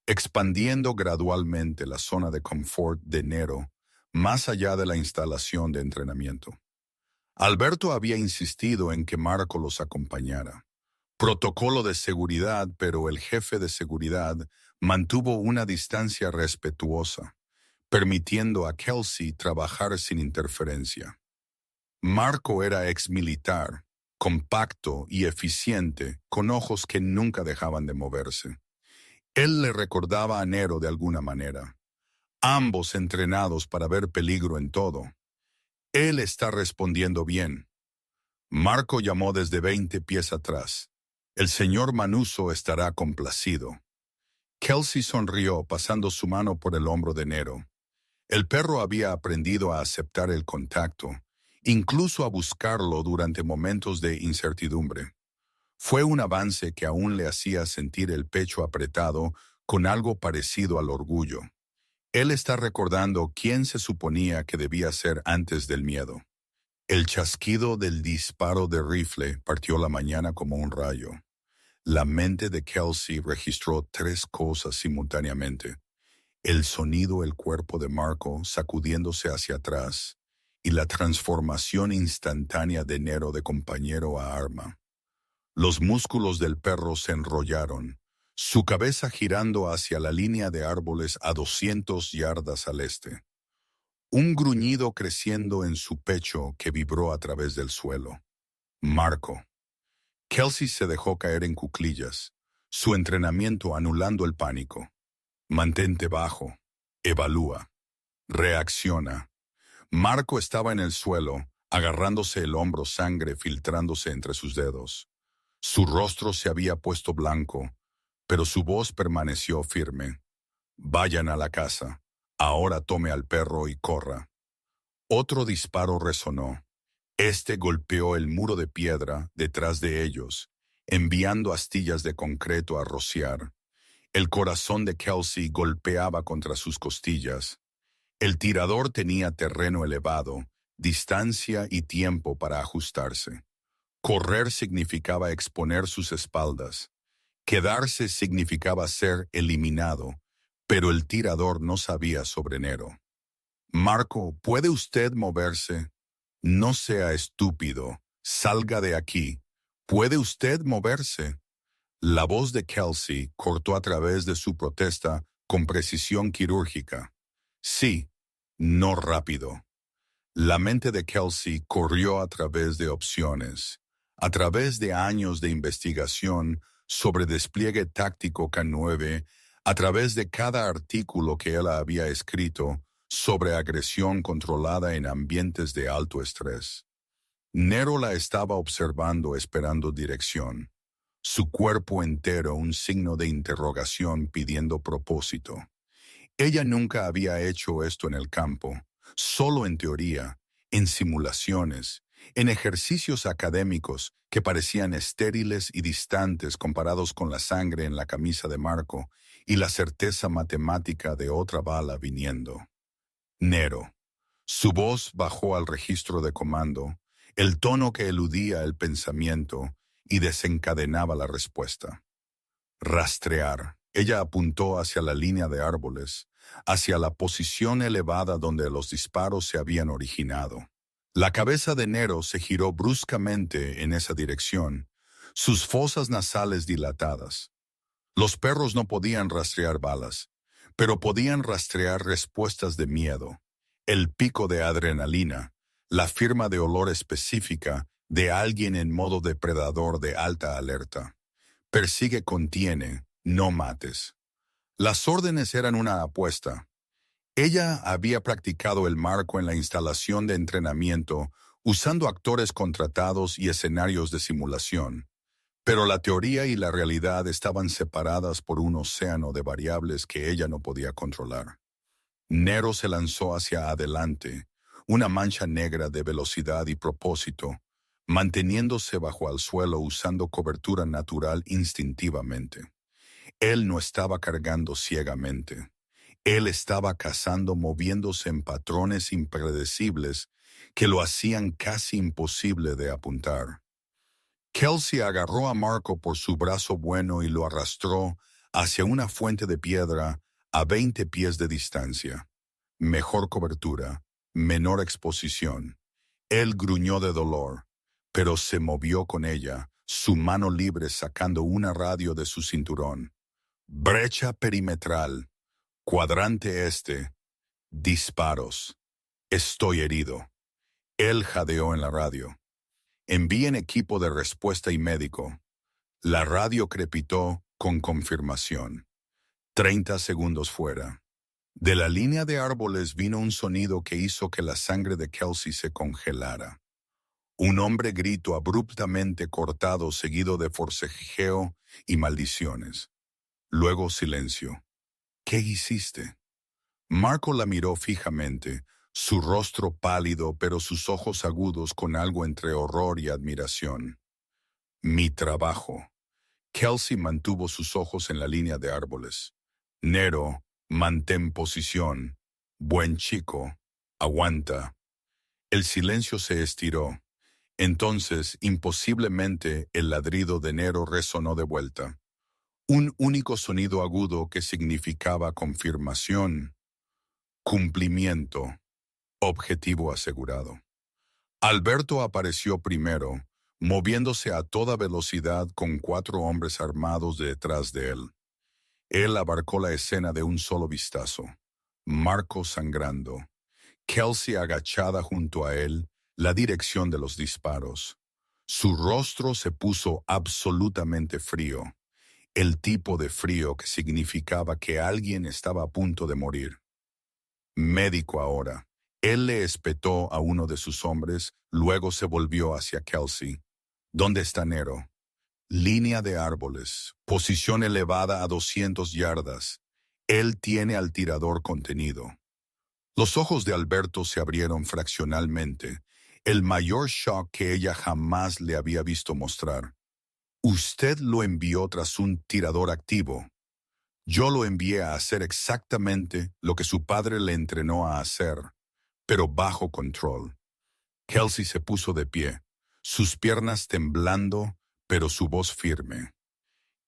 Speaker 1: expandiendo gradualmente la zona de confort de Nero, más allá de la instalación de entrenamiento. Alberto había insistido en que Marco los acompañara. Protocolo de seguridad, pero el jefe de seguridad mantuvo una distancia respetuosa, permitiendo a Kelsey trabajar sin interferencia. Marco era exmilitar, compacto y eficiente, con ojos que nunca dejaban de moverse. Él le recordaba a Nero de alguna manera. Ambos entrenados para ver peligro en todo. Él está respondiendo bien. Marco llamó desde 20 pies atrás. El señor Manuso estará complacido. Kelsey sonrió pasando su mano por el hombro de Nero. El perro había aprendido a aceptar el contacto, incluso a buscarlo durante momentos de incertidumbre. Fue un avance que aún le hacía sentir el pecho apretado con algo parecido al orgullo. Él está recordando quién se suponía que debía ser antes del miedo. El chasquido del disparo de rifle partió la mañana como un rayo. La mente de Kelsey registró tres cosas simultáneamente: el sonido del cuerpo de Marco sacudiéndose hacia atrás y la transformación instantánea de Nero de compañero a arma. Los músculos del perro se enrollaron, su cabeza girando hacia la línea de árboles a 200 yardas al este. Un gruñido creciendo en su pecho que vibró a través del suelo. Marco. Kelsey se dejó caer en cuclillas, su entrenamiento anulando el pánico. Mantente bajo. Evalúa. Reacciona. Marco estaba en el suelo, agarrándose el hombro, sangre filtrándose entre sus dedos. Su rostro se había puesto blanco, pero su voz permaneció firme. Vayan a la casa. Ahora tome al perro y corra. Otro disparo resonó. Este golpeó el muro de piedra detrás de ellos, enviando astillas de concreto a rociar. El corazón de Kelsey golpeaba contra sus costillas. El tirador tenía terreno elevado, distancia y tiempo para ajustarse. Correr significaba exponer sus espaldas. Quedarse significaba ser eliminado, pero el tirador no sabía sobre Nero. Marco, ¿puede usted moverse? No sea estúpido. Salga de aquí. ¿Puede usted moverse? La voz de Kelsey cortó a través de su protesta con precisión quirúrgica. Sí, no rápido. La mente de Kelsey corrió a través de opciones, a través de años de investigación sobre despliegue táctico K9, a través de cada artículo que él había escrito sobre agresión controlada en ambientes de alto estrés. Nero la estaba observando esperando dirección, su cuerpo entero un signo de interrogación pidiendo propósito. Ella nunca había hecho esto en el campo, solo en teoría, en simulaciones, en ejercicios académicos que parecían estériles y distantes comparados con la sangre en la camisa de Marco y la certeza matemática de otra bala viniendo. Nero. Su voz bajó al registro de comando, el tono que eludía el pensamiento y desencadenaba la respuesta. Rastrear. Ella apuntó hacia la línea de árboles, hacia la posición elevada donde los disparos se habían originado. La cabeza de Nero se giró bruscamente en esa dirección, sus fosas nasales dilatadas. Los perros no podían rastrear balas, pero podían rastrear respuestas de miedo, el pico de adrenalina, la firma de olor específica de alguien en modo depredador de alta alerta. Persigue, contiene, no mates. Las órdenes eran una apuesta. Ella había practicado el marco en la instalación de entrenamiento usando actores contratados y escenarios de simulación, pero la teoría y la realidad estaban separadas por un océano de variables que ella no podía controlar. Nero se lanzó hacia adelante, una mancha negra de velocidad y propósito, manteniéndose bajo el suelo usando cobertura natural instintivamente. Él no estaba cargando ciegamente. Él estaba cazando moviéndose en patrones impredecibles que lo hacían casi imposible de apuntar. Kelsey agarró a Marco por su brazo bueno y lo arrastró hacia una fuente de piedra a 20 pies de distancia. Mejor cobertura, menor exposición. Él gruñó de dolor, pero se movió con ella, su mano libre sacando una radio de su cinturón. Brecha perimetral. Cuadrante este. Disparos. Estoy herido. Él jadeó en la radio. Envíen equipo de respuesta y médico. La radio crepitó con confirmación. 30 segundos fuera. De la línea de árboles vino un sonido que hizo que la sangre de Kelsey se congelara. Un hombre grito abruptamente cortado seguido de forcejeo y maldiciones. Luego silencio. ¿Qué hiciste? Marco la miró fijamente, su rostro pálido pero sus ojos agudos con algo entre horror y admiración. Mi trabajo. Kelsey mantuvo sus ojos en la línea de árboles. Nero, mantén posición. Buen chico. Aguanta. El silencio se estiró. Entonces, imposiblemente, el ladrido de Nero resonó de vuelta. Un único sonido agudo que significaba confirmación, cumplimiento, objetivo asegurado. Alberto apareció primero, moviéndose a toda velocidad con 4 hombres armados detrás de él. Él abarcó la escena de un solo vistazo. Marco sangrando. Kelsey agachada junto a él, la dirección de los disparos. Su rostro se puso absolutamente frío, el tipo de frío que significaba que alguien estaba a punto de morir. Médico ahora. Él le espetó a uno de sus hombres, luego se volvió hacia Kelsey. ¿Dónde está Nero? Línea de árboles, posición elevada a 200 yardas. Él tiene al tirador contenido. Los ojos de Alberto se abrieron fraccionalmente, el mayor shock que ella jamás le había visto mostrar. Usted lo envió tras un tirador activo. Yo lo envié a hacer exactamente lo que su padre le entrenó a hacer, pero bajo control. Kelsey se puso de pie, sus piernas temblando, pero su voz firme.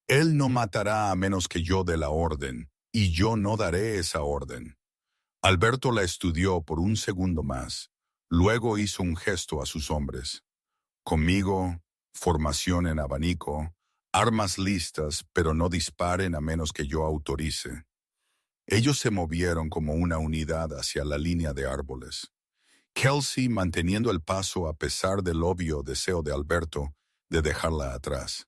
Speaker 1: Él no matará a menos que yo dé la orden, y yo no daré esa orden. Alberto la estudió por un segundo más, luego hizo un gesto a sus hombres. Conmigo, formación en abanico, armas listas, pero no disparen a menos que yo autorice. Ellos se movieron como una unidad hacia la línea de árboles. Kelsey manteniendo el paso a pesar del obvio deseo de Alberto de dejarla atrás.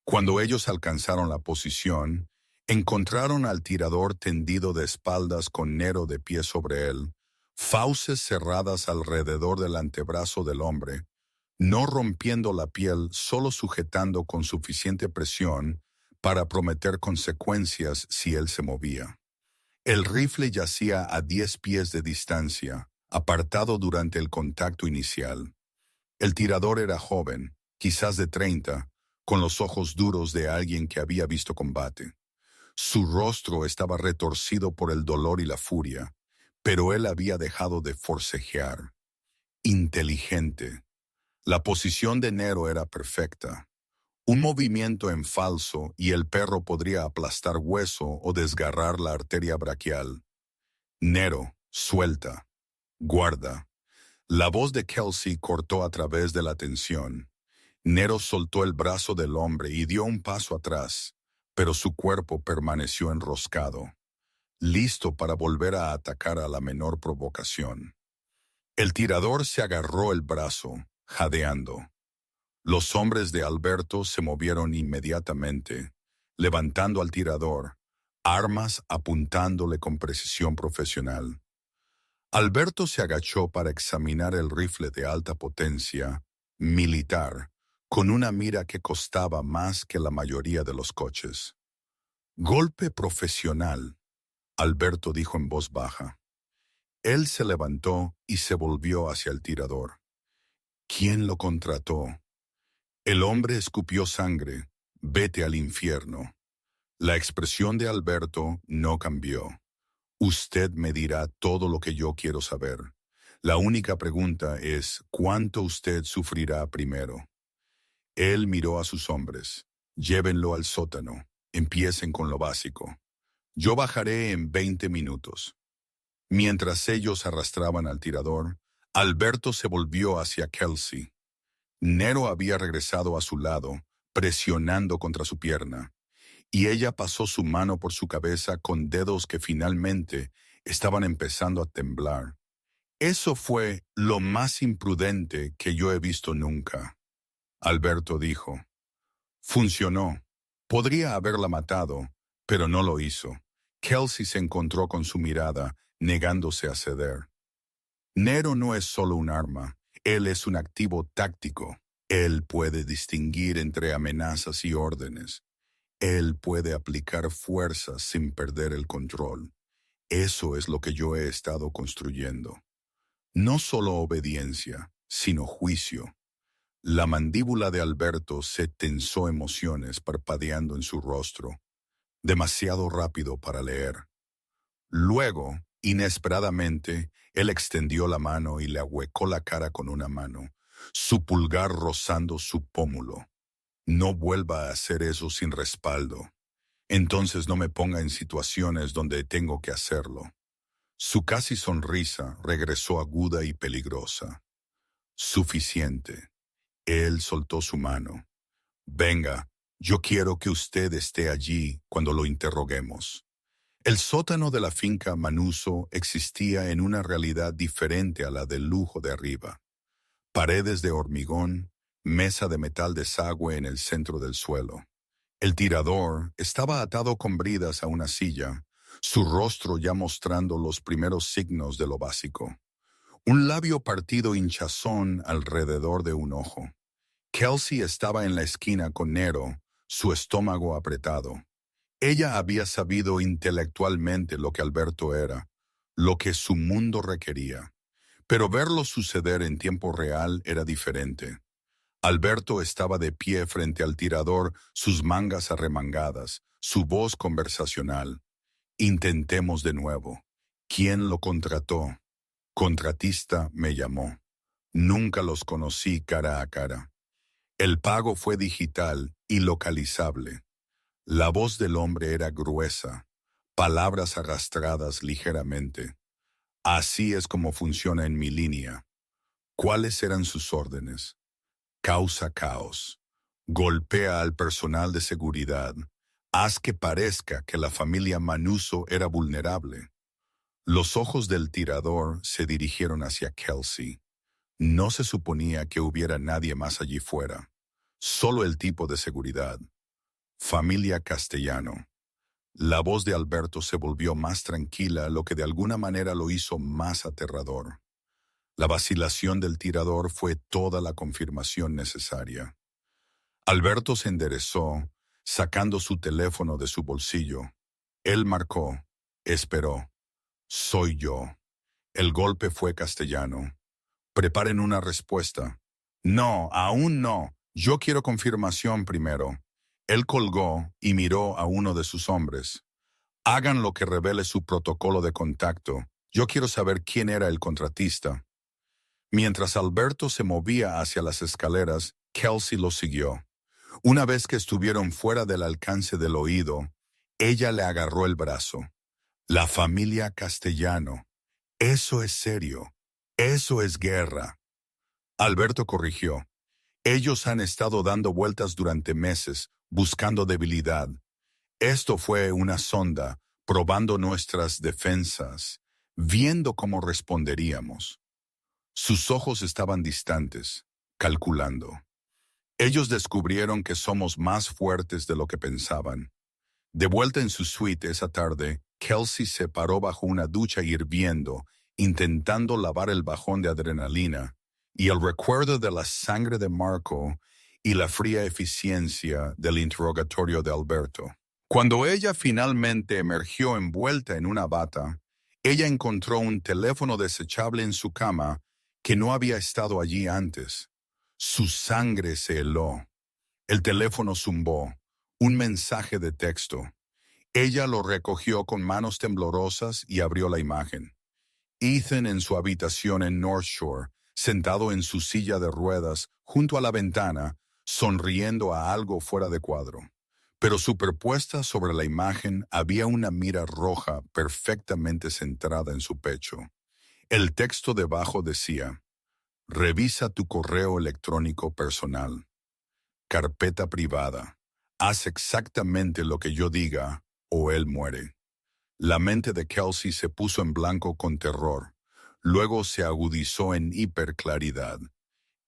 Speaker 1: Cuando ellos alcanzaron la posición, encontraron al tirador tendido de espaldas con Nero de pie sobre él, fauces cerradas alrededor del antebrazo del hombre, no rompiendo la piel, solo sujetando con suficiente presión para prometer consecuencias si él se movía. El rifle yacía a 10 pies de distancia, apartado durante el contacto inicial. El tirador era joven, quizás de 30, con los ojos duros de alguien que había visto combate. Su rostro estaba retorcido por el dolor y la furia, pero él había dejado de forcejear. Inteligente. La posición de Nero era perfecta. Un movimiento en falso y el perro podría aplastar hueso o desgarrar la arteria braquial. Nero, suelta. Guarda. La voz de Kelsey cortó a través de la tensión. Nero soltó el brazo del hombre y dio un paso atrás, pero su cuerpo permaneció enroscado, listo para volver a atacar a la menor provocación. El tirador se agarró el brazo, jadeando. Los hombres de Alberto se movieron inmediatamente, levantando al tirador, armas apuntándole con precisión profesional. Alberto se agachó para examinar el rifle de alta potencia, militar, con una mira que costaba más que la mayoría de los coches. Golpe profesional, Alberto dijo en voz baja. Él se levantó y se volvió hacia el tirador. ¿Quién lo contrató? El hombre escupió sangre. Vete al infierno. La expresión de Alberto no cambió. Usted me dirá todo lo que yo quiero saber. La única pregunta es, ¿cuánto usted sufrirá primero? Él miró a sus hombres. Llévenlo al sótano. Empiecen con lo básico. Yo bajaré en 20 minutos. Mientras ellos arrastraban al tirador, Alberto se volvió hacia Kelsey. Nero había regresado a su lado, presionando contra su pierna, y ella pasó su mano por su cabeza con dedos que finalmente estaban empezando a temblar. Eso fue lo más imprudente que yo he visto nunca. Alberto dijo. Funcionó. Podría haberla matado, pero no lo hizo. Kelsey se encontró con su mirada, negándose a ceder. Nero no es solo un arma, él es un activo táctico. Él puede distinguir entre amenazas y órdenes. Él puede aplicar fuerzas sin perder el control. Eso es lo que yo he estado construyendo. No solo obediencia, sino juicio. La mandíbula de Alberto se tensó, emociones parpadeando en su rostro, demasiado rápido para leer. Luego, inesperadamente, él extendió la mano y le ahuecó la cara con una mano, su pulgar rozando su pómulo. No vuelva a hacer eso sin respaldo. Entonces no me ponga en situaciones donde tengo que hacerlo. Su casi sonrisa regresó aguda y peligrosa. Suficiente. Él soltó su mano. Venga, yo quiero que usted esté allí cuando lo interroguemos. El sótano de la finca Manuso existía en una realidad diferente a la del lujo de arriba. Paredes de hormigón, mesa de metal desagüe en el centro del suelo. El tirador estaba atado con bridas a una silla, su rostro ya mostrando los primeros signos de lo básico. Un labio partido hinchazón alrededor de un ojo. Kelsey estaba en la esquina con Nero, su estómago apretado. Ella había sabido intelectualmente lo que Alberto era, lo que su mundo requería. Pero verlo suceder en tiempo real era diferente. Alberto estaba de pie frente al tirador, sus mangas arremangadas, su voz conversacional. Intentemos de nuevo. ¿Quién lo contrató? Contratista me llamó. Nunca los conocí cara a cara. El pago fue digital y localizable. La voz del hombre era gruesa, palabras arrastradas ligeramente. Así es como funciona en mi línea. ¿Cuáles eran sus órdenes? Causa caos. Golpea al personal de seguridad. Haz que parezca que la familia Manuso era vulnerable. Los ojos del tirador se dirigieron hacia Kelsey. No se suponía que hubiera nadie más allí fuera. Solo el tipo de seguridad. Familia Castellano. La voz de Alberto se volvió más tranquila, lo que de alguna manera lo hizo más aterrador. La vacilación del tirador fue toda la confirmación necesaria. Alberto se enderezó, sacando su teléfono de su bolsillo. Él marcó, esperó. Soy yo. El golpe fue Castellano. Preparen una respuesta. No, aún no. Yo quiero confirmación primero. Él colgó y miró a uno de sus hombres. Hagan lo que revele su protocolo de contacto. Yo quiero saber quién era el contratista. Mientras Alberto se movía hacia las escaleras, Kelsey lo siguió. Una vez que estuvieron fuera del alcance del oído, ella le agarró el brazo. La familia Castellano. Eso es serio. Eso es guerra. Alberto corrigió. Ellos han estado dando vueltas durante meses, buscando debilidad. Esto fue una sonda, probando nuestras defensas, viendo cómo responderíamos. Sus ojos estaban distantes, calculando. Ellos descubrieron que somos más fuertes de lo que pensaban. De vuelta en su suite esa tarde, Kelsey se paró bajo una ducha hirviendo, intentando lavar el bajón de adrenalina, y el recuerdo de la sangre de Marco y la fría eficiencia del interrogatorio de Alberto. Cuando ella finalmente emergió envuelta en una bata, ella encontró un teléfono desechable en su cama que no había estado allí antes. Su sangre se heló. El teléfono zumbó. Un mensaje de texto. Ella lo recogió con manos temblorosas y abrió la imagen. Ethan en su habitación en North Shore, sentado en su silla de ruedas junto a la ventana, sonriendo a algo fuera de cuadro. Pero superpuesta sobre la imagen había una mira roja perfectamente centrada en su pecho. El texto debajo decía: revisa tu correo electrónico personal. Carpeta privada. Haz exactamente lo que yo diga o él muere. La mente de Kelsey se puso en blanco con terror. Luego se agudizó en hiperclaridad.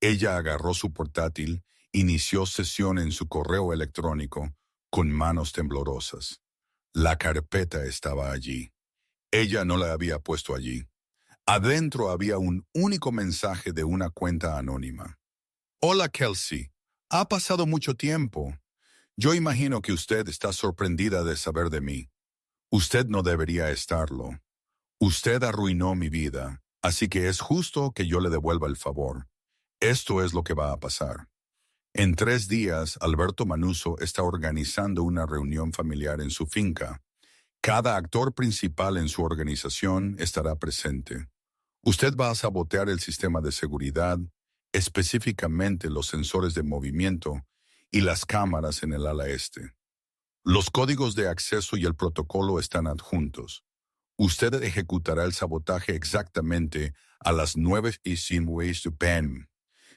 Speaker 1: Ella agarró su portátil, inició sesión en su correo electrónico con manos temblorosas. La carpeta estaba allí. Ella no la había puesto allí. Adentro había un único mensaje de una cuenta anónima. Hola, Kelsey. Ha pasado mucho tiempo. Yo imagino que usted está sorprendida de saber de mí. Usted no debería estarlo. Usted arruinó mi vida, así que es justo que yo le devuelva el favor. Esto es lo que va a pasar. En 3 días, Alberto Manuso está organizando una reunión familiar en su finca. Cada actor principal en su organización estará presente. Usted va a sabotear el sistema de seguridad, específicamente los sensores de movimiento y las cámaras en el ala este. Los códigos de acceso y el protocolo están adjuntos. Usted ejecutará el sabotaje exactamente a las 9:05 p.m.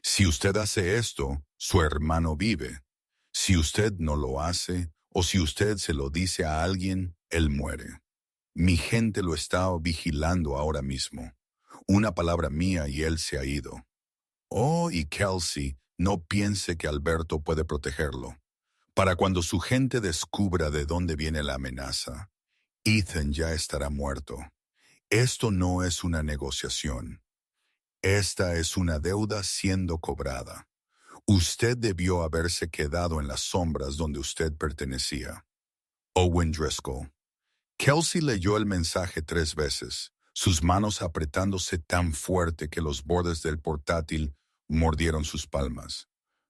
Speaker 1: Si usted hace esto, su hermano vive. Si usted no lo hace, o si usted se lo dice a alguien, él muere. Mi gente lo está vigilando ahora mismo. Una palabra mía y él se ha ido. Oh, y Kelsey, no piense que Alberto puede protegerlo. Para cuando su gente descubra de dónde viene la amenaza, Ethan ya estará muerto. Esto no es una negociación. Esta es una deuda siendo cobrada. Usted debió haberse quedado en las sombras donde usted pertenecía. Owen Driscoll. Kelsey leyó el mensaje 3 veces, sus manos apretándose tan fuerte que los bordes del portátil mordieron sus palmas.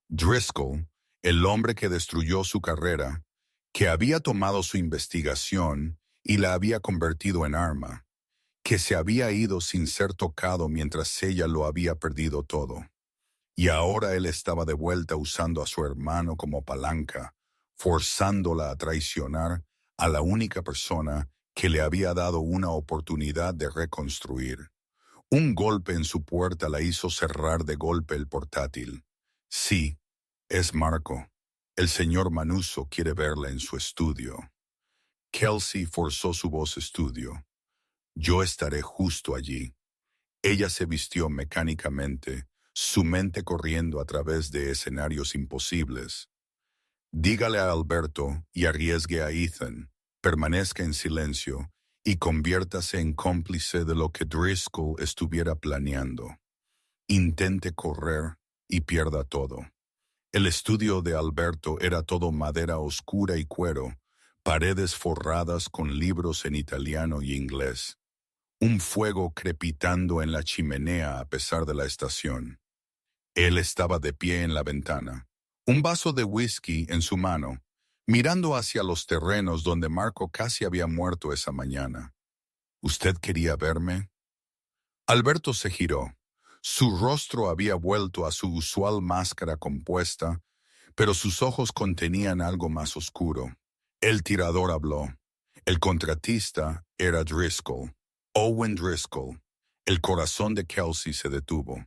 Speaker 1: Driscoll, el hombre que destruyó su carrera, que había tomado su investigación y la había convertido en arma, que se había ido sin ser tocado mientras ella lo había perdido todo. Y ahora él estaba de vuelta usando a su hermano como palanca, forzándola a traicionar a la única persona que le había dado una oportunidad de reconstruir. Un golpe en su puerta la hizo cerrar de golpe el portátil. Sí, es Marco. El señor Manuso quiere verla en su estudio. Kelsey forzó su voz estudio. Yo estaré justo allí. Ella se vistió mecánicamente, su mente corriendo a través de escenarios imposibles. Dígale a Alberto y arriesgue a Ethan, permanezca en silencio y conviértase en cómplice de lo que Driscoll estuviera planeando. Intente correr y pierda todo. El estudio de Alberto era todo madera oscura y cuero, paredes forradas con libros en italiano y inglés. Un fuego crepitando en la chimenea a pesar de la estación. Él estaba de pie en la ventana, un vaso de whisky en su mano, mirando hacia los terrenos donde Marco casi había muerto esa mañana. ¿Usted quería verme? Alberto se giró. Su rostro había vuelto a su usual máscara compuesta, pero sus ojos contenían algo más oscuro. El tirador habló. El contratista era Driscoll. Owen Driscoll. El corazón de Kelsey se detuvo.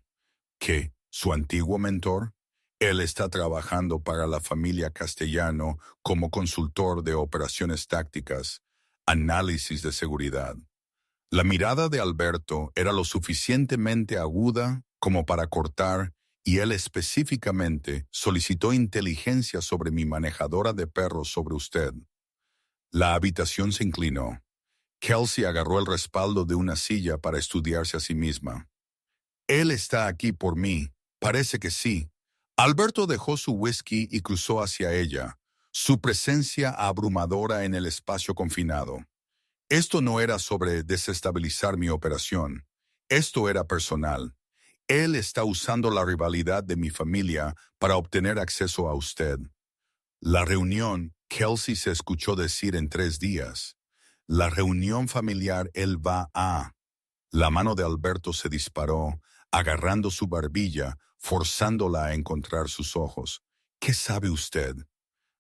Speaker 1: ¿Qué? ¿Su antiguo mentor? Él está trabajando para la familia Castellano como consultor de operaciones tácticas, análisis de seguridad. La mirada de Alberto era lo suficientemente aguda como para cortar y él específicamente solicitó inteligencia sobre mi manejadora de perros sobre usted. La habitación se inclinó. Kelsey agarró el respaldo de una silla para estudiarse a sí misma. Él está aquí por mí. Parece que sí. Alberto dejó su whisky y cruzó hacia ella, su presencia abrumadora en el espacio confinado. Esto no era sobre desestabilizar mi operación. Esto era personal. Él está usando la rivalidad de mi familia para obtener acceso a usted. La reunión, Kelsey se escuchó decir en 3 días. La reunión familiar él va a... La mano de Alberto se disparó, agarrando su barbilla, forzándola a encontrar sus ojos. ¿Qué sabe usted?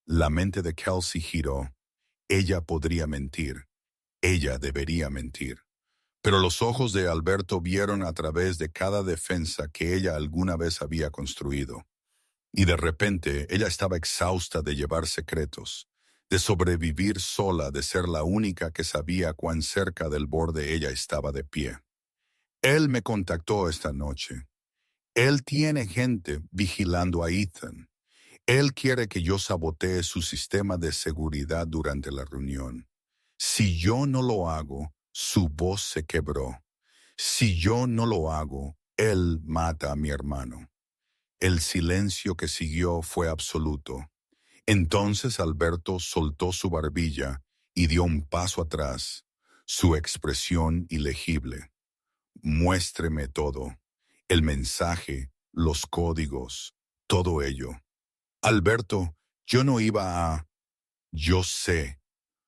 Speaker 1: La mente de Kelsey giró. Ella podría mentir. Ella debería mentir. Pero los ojos de Alberto vieron a través de cada defensa que ella alguna vez había construido. Y de repente ella estaba exhausta de llevar secretos, de sobrevivir sola, de ser la única que sabía cuán cerca del borde ella estaba de pie. Él me contactó esta noche. Él tiene gente vigilando a Ethan. Él quiere que yo sabotee su sistema de seguridad durante la reunión. Si yo no lo hago, su voz se quebró. Si yo no lo hago, él mata a mi hermano. El silencio que siguió fue absoluto. Entonces Alberto soltó su barbilla y dio un paso atrás, su expresión ilegible. Muéstreme todo, el mensaje, los códigos, todo ello. Alberto, yo no iba a... Yo sé.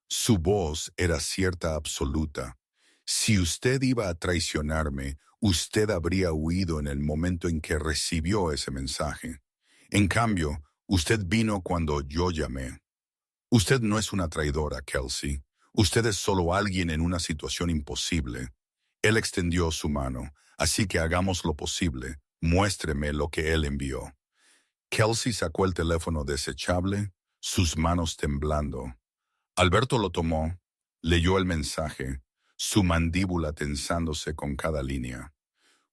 Speaker 1: Su voz era cierta absoluta. Si usted iba a traicionarme, usted habría huido en el momento en que recibió ese mensaje. En cambio, usted vino cuando yo llamé. Usted no es una traidora, Kelsey. Usted es solo alguien en una situación imposible. Él extendió su mano, así que hagamos lo posible. Muéstreme lo que él envió. Kelsey sacó el teléfono desechable, sus manos temblando. Alberto lo tomó, leyó el mensaje, su mandíbula tensándose con cada línea.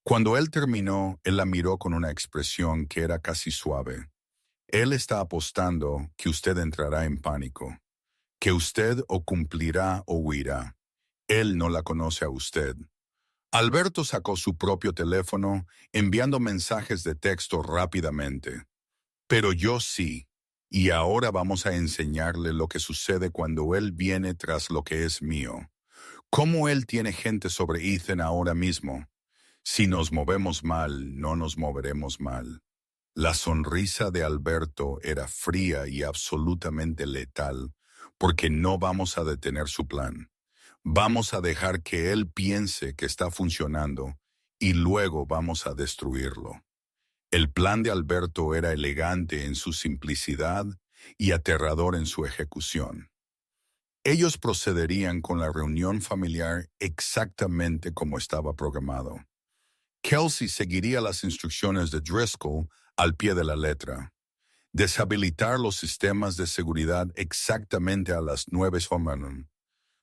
Speaker 1: Cuando él terminó, él la miró con una expresión que era casi suave. Él está apostando que usted entrará en pánico, que usted o cumplirá o huirá. Él no la conoce a usted. Alberto sacó su propio teléfono, enviando mensajes de texto rápidamente. Pero yo sí, y ahora vamos a enseñarle lo que sucede cuando él viene tras lo que es mío. Cómo él tiene gente sobre Ethan ahora mismo. Si nos movemos mal, no nos moveremos mal. La sonrisa de Alberto era fría y absolutamente letal, porque no vamos a detener su plan. Vamos a dejar que él piense que está funcionando y luego vamos a destruirlo. El plan de Alberto era elegante en su simplicidad y aterrador en su ejecución. Ellos procederían con la reunión familiar exactamente como estaba programado. Kelsey seguiría las instrucciones de Driscoll al pie de la letra. Deshabilitar los sistemas de seguridad exactamente a las 9 horas.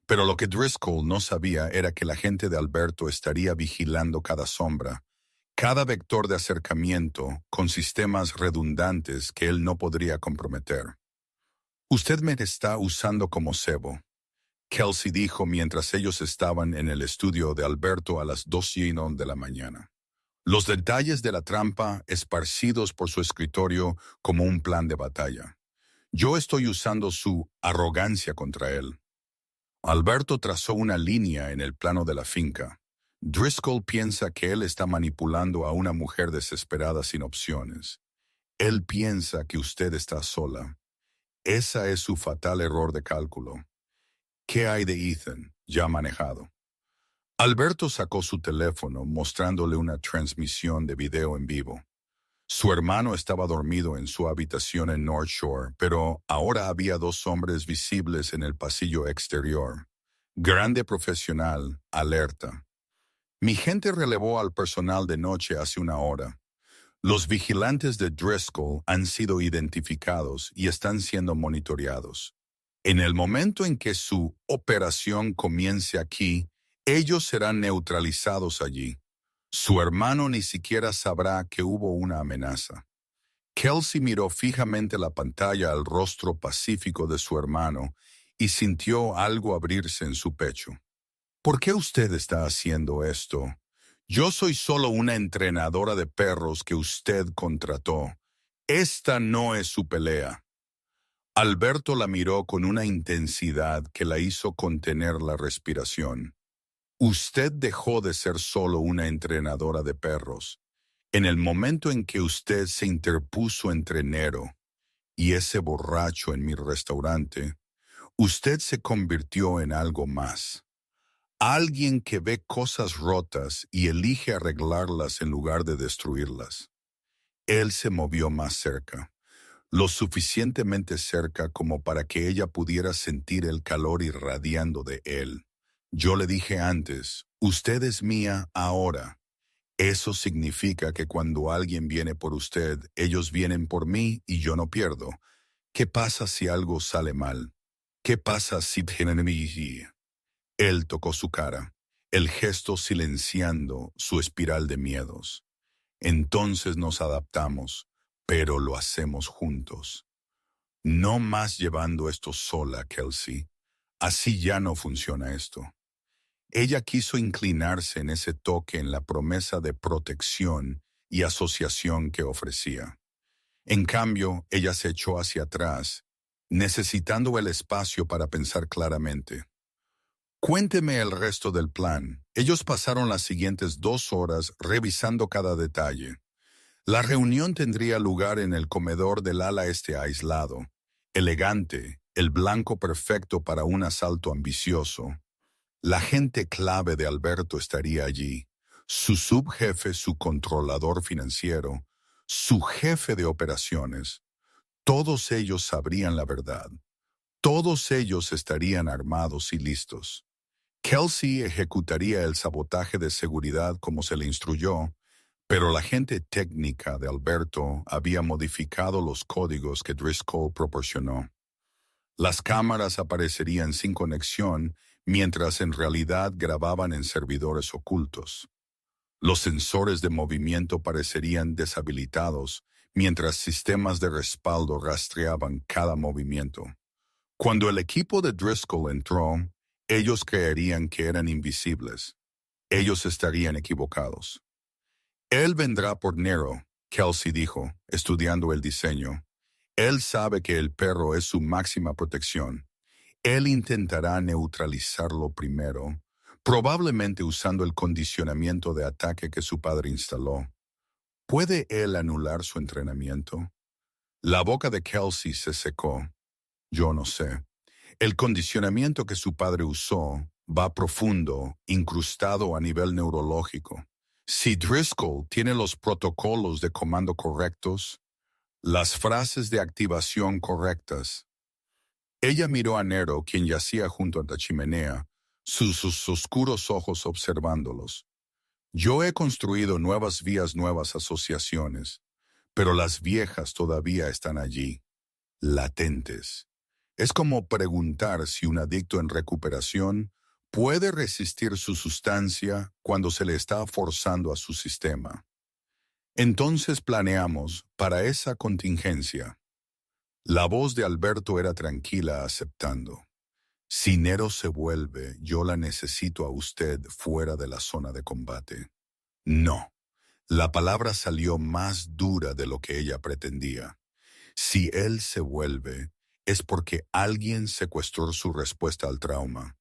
Speaker 1: Pero lo que Driscoll no sabía era que la gente de Alberto estaría vigilando cada sombra, cada vector de acercamiento con sistemas redundantes que él no podría comprometer. Usted me está usando como cebo, Kelsey dijo mientras ellos estaban en el estudio de Alberto a las 2:01 de la mañana. Los detalles de la trampa esparcidos por su escritorio como un plan de batalla. Yo estoy usando su arrogancia contra él. Alberto trazó una línea en el plano de la finca. Driscoll piensa que él está manipulando a una mujer desesperada sin opciones. Él piensa que usted está sola. Ese es su fatal error de cálculo. ¿Qué hay de Ethan, ya manejado? Alberto sacó su teléfono mostrándole una transmisión de video en vivo. Su hermano estaba dormido en su habitación en North Shore, pero ahora había 2 hombres visibles en el pasillo exterior. Grande profesional, alerta. Mi gente relevó al personal de noche hace 1 hora. Los vigilantes de Driscoll han sido identificados y están siendo monitoreados. En el momento en que su operación comience aquí, ellos serán neutralizados allí. Su hermano ni siquiera sabrá que hubo una amenaza. Kelsey miró fijamente la pantalla al rostro pacífico de su hermano y sintió algo abrirse en su pecho. ¿Por qué usted está haciendo esto? Yo soy solo una entrenadora de perros que usted contrató. Esta no es su pelea. Alberto la miró con una intensidad que la hizo contener la respiración. Usted dejó de ser solo una entrenadora de perros. En el momento en que usted se interpuso entre Nero y ese borracho en mi restaurante, usted se convirtió en algo más. Alguien que ve cosas rotas y elige arreglarlas en lugar de destruirlas. Él se movió más cerca, lo suficientemente cerca como para que ella pudiera sentir el calor irradiando de él. Yo le dije antes, usted es mía ahora. Eso significa que cuando alguien viene por usted, ellos vienen por mí y yo no pierdo. ¿Qué pasa si algo sale mal? ¿Qué pasa si... Él tocó su cara, el gesto silenciando su espiral de miedos. Entonces nos adaptamos, pero lo hacemos juntos. No más llevando esto sola, Kelsey. Así ya no funciona esto. Ella quiso inclinarse en ese toque en la promesa de protección y asociación que ofrecía. En cambio, ella se echó hacia atrás, necesitando el espacio para pensar claramente. Cuénteme el resto del plan. Ellos pasaron las siguientes 2 horas revisando cada detalle. La reunión tendría lugar en el comedor del ala este aislado, elegante, el blanco perfecto para un asalto ambicioso. La gente clave de Alberto estaría allí, su subjefe, su controlador financiero, su jefe de operaciones. Todos ellos sabrían la verdad. Todos ellos estarían armados y listos. Kelsey ejecutaría el sabotaje de seguridad como se le instruyó, pero la gente técnica de Alberto había modificado los códigos que Driscoll proporcionó. Las cámaras aparecerían sin conexión, mientras en realidad grababan en servidores ocultos. Los sensores de movimiento parecerían deshabilitados, mientras sistemas de respaldo rastreaban cada movimiento. Cuando el equipo de Driscoll entró, ellos creerían que eran invisibles. Ellos estarían equivocados. Él vendrá por Nero, Kelsey dijo, estudiando el diseño. Él sabe que el perro es su máxima protección. Él intentará neutralizarlo primero, probablemente usando el condicionamiento de ataque que su padre instaló. ¿Puede él anular su entrenamiento? La boca de Kelsey se secó. Yo no sé. El condicionamiento que su padre usó va profundo, incrustado a nivel neurológico. Si Driscoll tiene los protocolos de comando correctos, las frases de activación correctas. Ella miró a Nero, quien yacía junto a la chimenea, sus oscuros ojos observándolos. Yo he construido nuevas vías, nuevas asociaciones, pero las viejas todavía están allí, latentes. Es como preguntar si un adicto en recuperación puede resistir su sustancia cuando se le está forzando a su sistema. Entonces planeamos para esa contingencia. La voz de Alberto era tranquila, aceptando. Si Nero se vuelve, yo la necesito a usted fuera de la zona de combate. No. La palabra salió más dura de lo que ella pretendía. Si él se vuelve, es porque alguien secuestró su respuesta al trauma.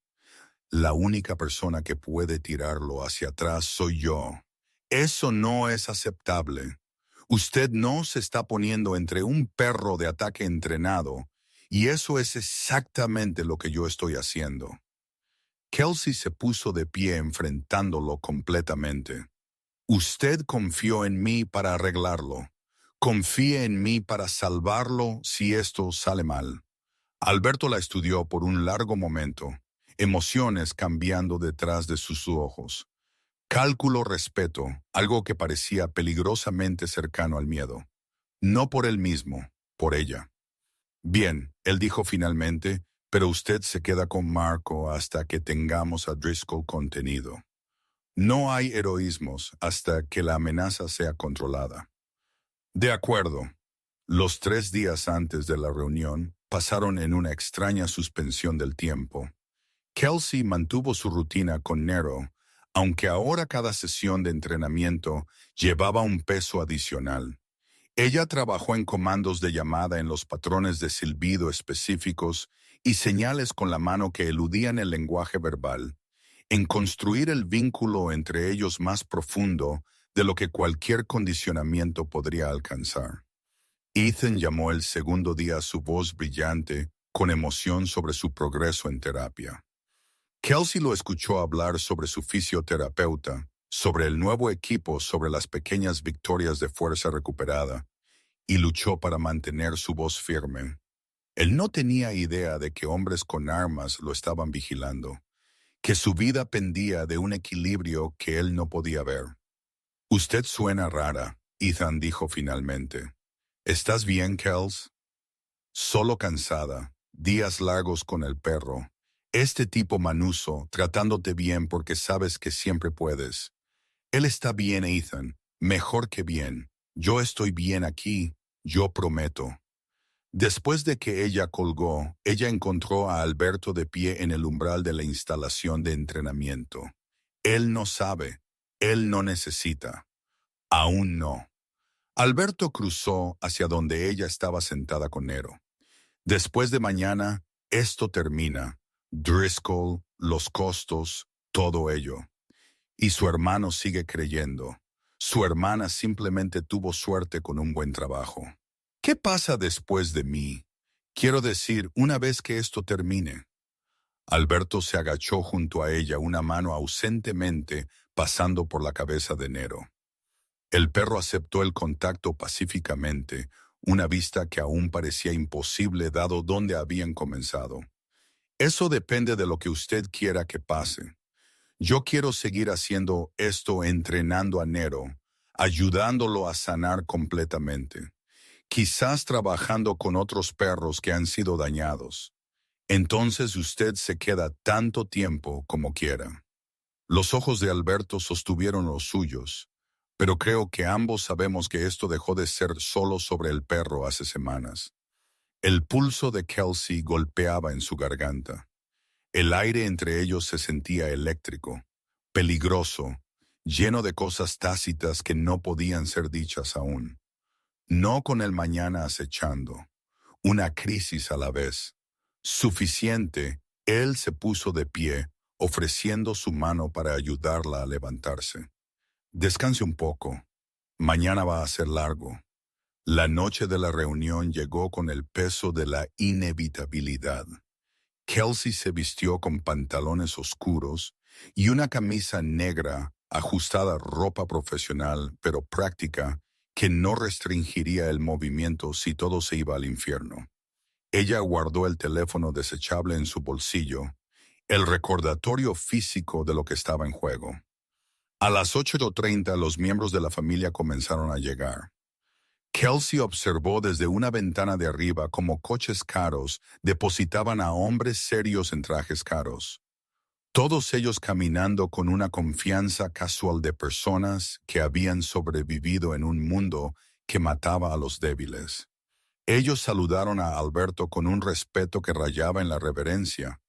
Speaker 1: La única persona que puede tirarlo hacia atrás soy yo. Eso no es aceptable. Usted no se está poniendo entre un perro de ataque entrenado, y eso es exactamente lo que yo estoy haciendo. Kelsey se puso de pie enfrentándolo completamente. Usted confió en mí para arreglarlo. Confíe en mí para salvarlo si esto sale mal. Alberto la estudió por un largo momento, emociones cambiando detrás de sus ojos. Cálculo, respeto, algo que parecía peligrosamente cercano al miedo. No por él mismo, por ella. Bien, él dijo finalmente, pero usted se queda con Marco hasta que tengamos a Driscoll contenido. No hay heroísmos hasta que la amenaza sea controlada. De acuerdo. Los 3 días antes de la reunión pasaron en una extraña suspensión del tiempo. Kelsey mantuvo su rutina con Nero, aunque ahora cada sesión de entrenamiento llevaba un peso adicional. Ella trabajó en comandos de llamada en los patrones de silbido específicos y señales con la mano que eludían el lenguaje verbal, en construir el vínculo entre ellos más profundo de lo que cualquier condicionamiento podría alcanzar. Ethan llamó el segundo día a su voz brillante, con emoción sobre su progreso en terapia. Kelsey lo escuchó hablar sobre su fisioterapeuta, sobre el nuevo equipo, sobre las pequeñas victorias de fuerza recuperada, y luchó para mantener su voz firme. Él no tenía idea de que hombres con armas lo estaban vigilando, que su vida pendía de un equilibrio que él no podía ver. Usted suena rara, Ethan dijo finalmente. ¿Estás bien, Kels? Solo cansada, días largos con el perro. Este tipo manuso, tratándote bien porque sabes que siempre puedes. Él está bien, Ethan, mejor que bien. Yo estoy bien aquí, yo prometo. Después de que ella colgó, ella encontró a Alberto de pie en el umbral de la instalación de entrenamiento. Él no sabe, él no necesita, aún no. Alberto cruzó hacia donde ella estaba sentada con Nero. Después de mañana, esto termina. Driscoll, los costos, todo ello. Y su hermano sigue creyendo. Su hermana simplemente tuvo suerte con un buen trabajo. ¿Qué pasa después de mí? Quiero decir, una vez que esto termine. Alberto se agachó junto a ella, una mano ausentemente pasando por la cabeza de Nero. El perro aceptó el contacto pacíficamente, una vista que aún parecía imposible dado dónde habían comenzado. Eso depende de lo que usted quiera que pase. Yo quiero seguir haciendo esto entrenando a Nero, ayudándolo a sanar completamente. Quizás trabajando con otros perros que han sido dañados. Entonces usted se queda tanto tiempo como quiera. Los ojos de Alberto sostuvieron los suyos, pero creo que ambos sabemos que esto dejó de ser solo sobre el perro hace semanas. El pulso de Kelsey golpeaba en su garganta. El aire entre ellos se sentía eléctrico, peligroso, lleno de cosas tácitas que no podían ser dichas aún. No con el mañana acechando, una crisis a la vez. Suficiente, él se puso de pie, ofreciendo su mano para ayudarla a levantarse. Descanse un poco. Mañana va a ser largo. La noche de la reunión llegó con el peso de la inevitabilidad. Kelsey se vistió con pantalones oscuros y una camisa negra ajustada a ropa profesional, pero práctica, que no restringiría el movimiento si todo se iba al infierno. Ella guardó el teléfono desechable en su bolsillo, el recordatorio físico de lo que estaba en juego. A las 8:30 los miembros de la familia comenzaron a llegar. Kelsey observó desde una ventana de arriba cómo coches caros depositaban a hombres serios en trajes caros. Todos ellos caminando con una confianza casual de personas que habían sobrevivido en un mundo que mataba a los débiles. Ellos saludaron a Alberto con un respeto que rayaba en la reverencia.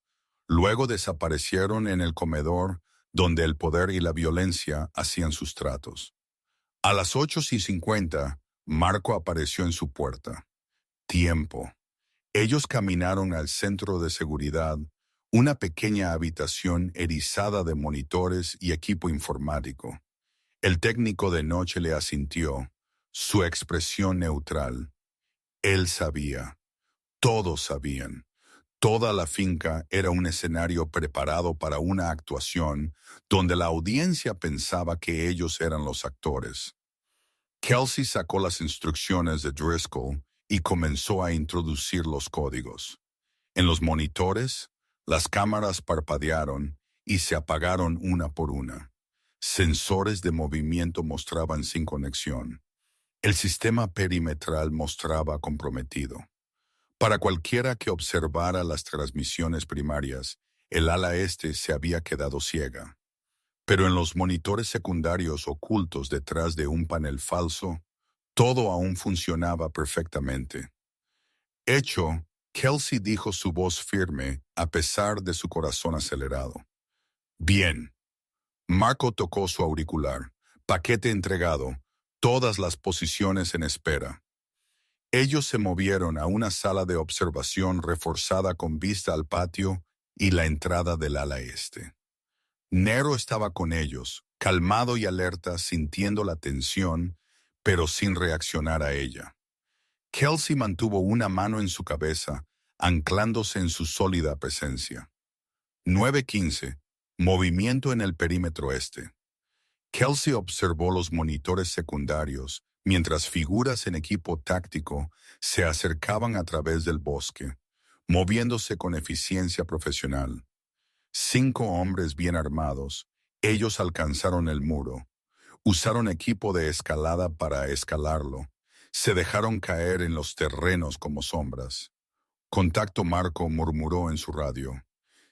Speaker 1: Luego desaparecieron en el comedor donde el poder y la violencia hacían sus tratos. A las 8:50, Marco apareció en su puerta. Tiempo. Ellos caminaron al centro de seguridad, una pequeña habitación erizada de monitores y equipo informático. El técnico de noche le asintió, su expresión neutral. Él sabía. Todos sabían. Toda la finca era un escenario preparado para una actuación donde la audiencia pensaba que ellos eran los actores. Kelsey sacó las instrucciones de Driscoll y comenzó a introducir los códigos. En los monitores, las cámaras parpadearon y se apagaron una por una. Sensores de movimiento mostraban sin conexión. El sistema perimetral mostraba comprometido. Para cualquiera que observara las transmisiones primarias, el ala este se había quedado ciega. Pero en los monitores secundarios ocultos detrás de un panel falso, todo aún funcionaba perfectamente. Hecho, Kelsey dijo su voz firme a pesar de su corazón acelerado. Bien. Marco tocó su auricular. Paquete entregado. Todas las posiciones en espera. Ellos se movieron a una sala de observación reforzada con vista al patio y la entrada del ala este. Nero estaba con ellos, calmado y alerta, sintiendo la tensión, pero sin reaccionar a ella. Kelsey mantuvo una mano en su cabeza, anclándose en su sólida presencia. 9:15. Movimiento en el perímetro este. Kelsey observó los monitores secundarios mientras figuras en equipo táctico se acercaban a través del bosque, moviéndose con eficiencia profesional. 5 hombres bien armados, ellos alcanzaron el muro, usaron equipo de escalada para escalarlo, se dejaron caer en los terrenos como sombras. Contacto Marco murmuró en su radio.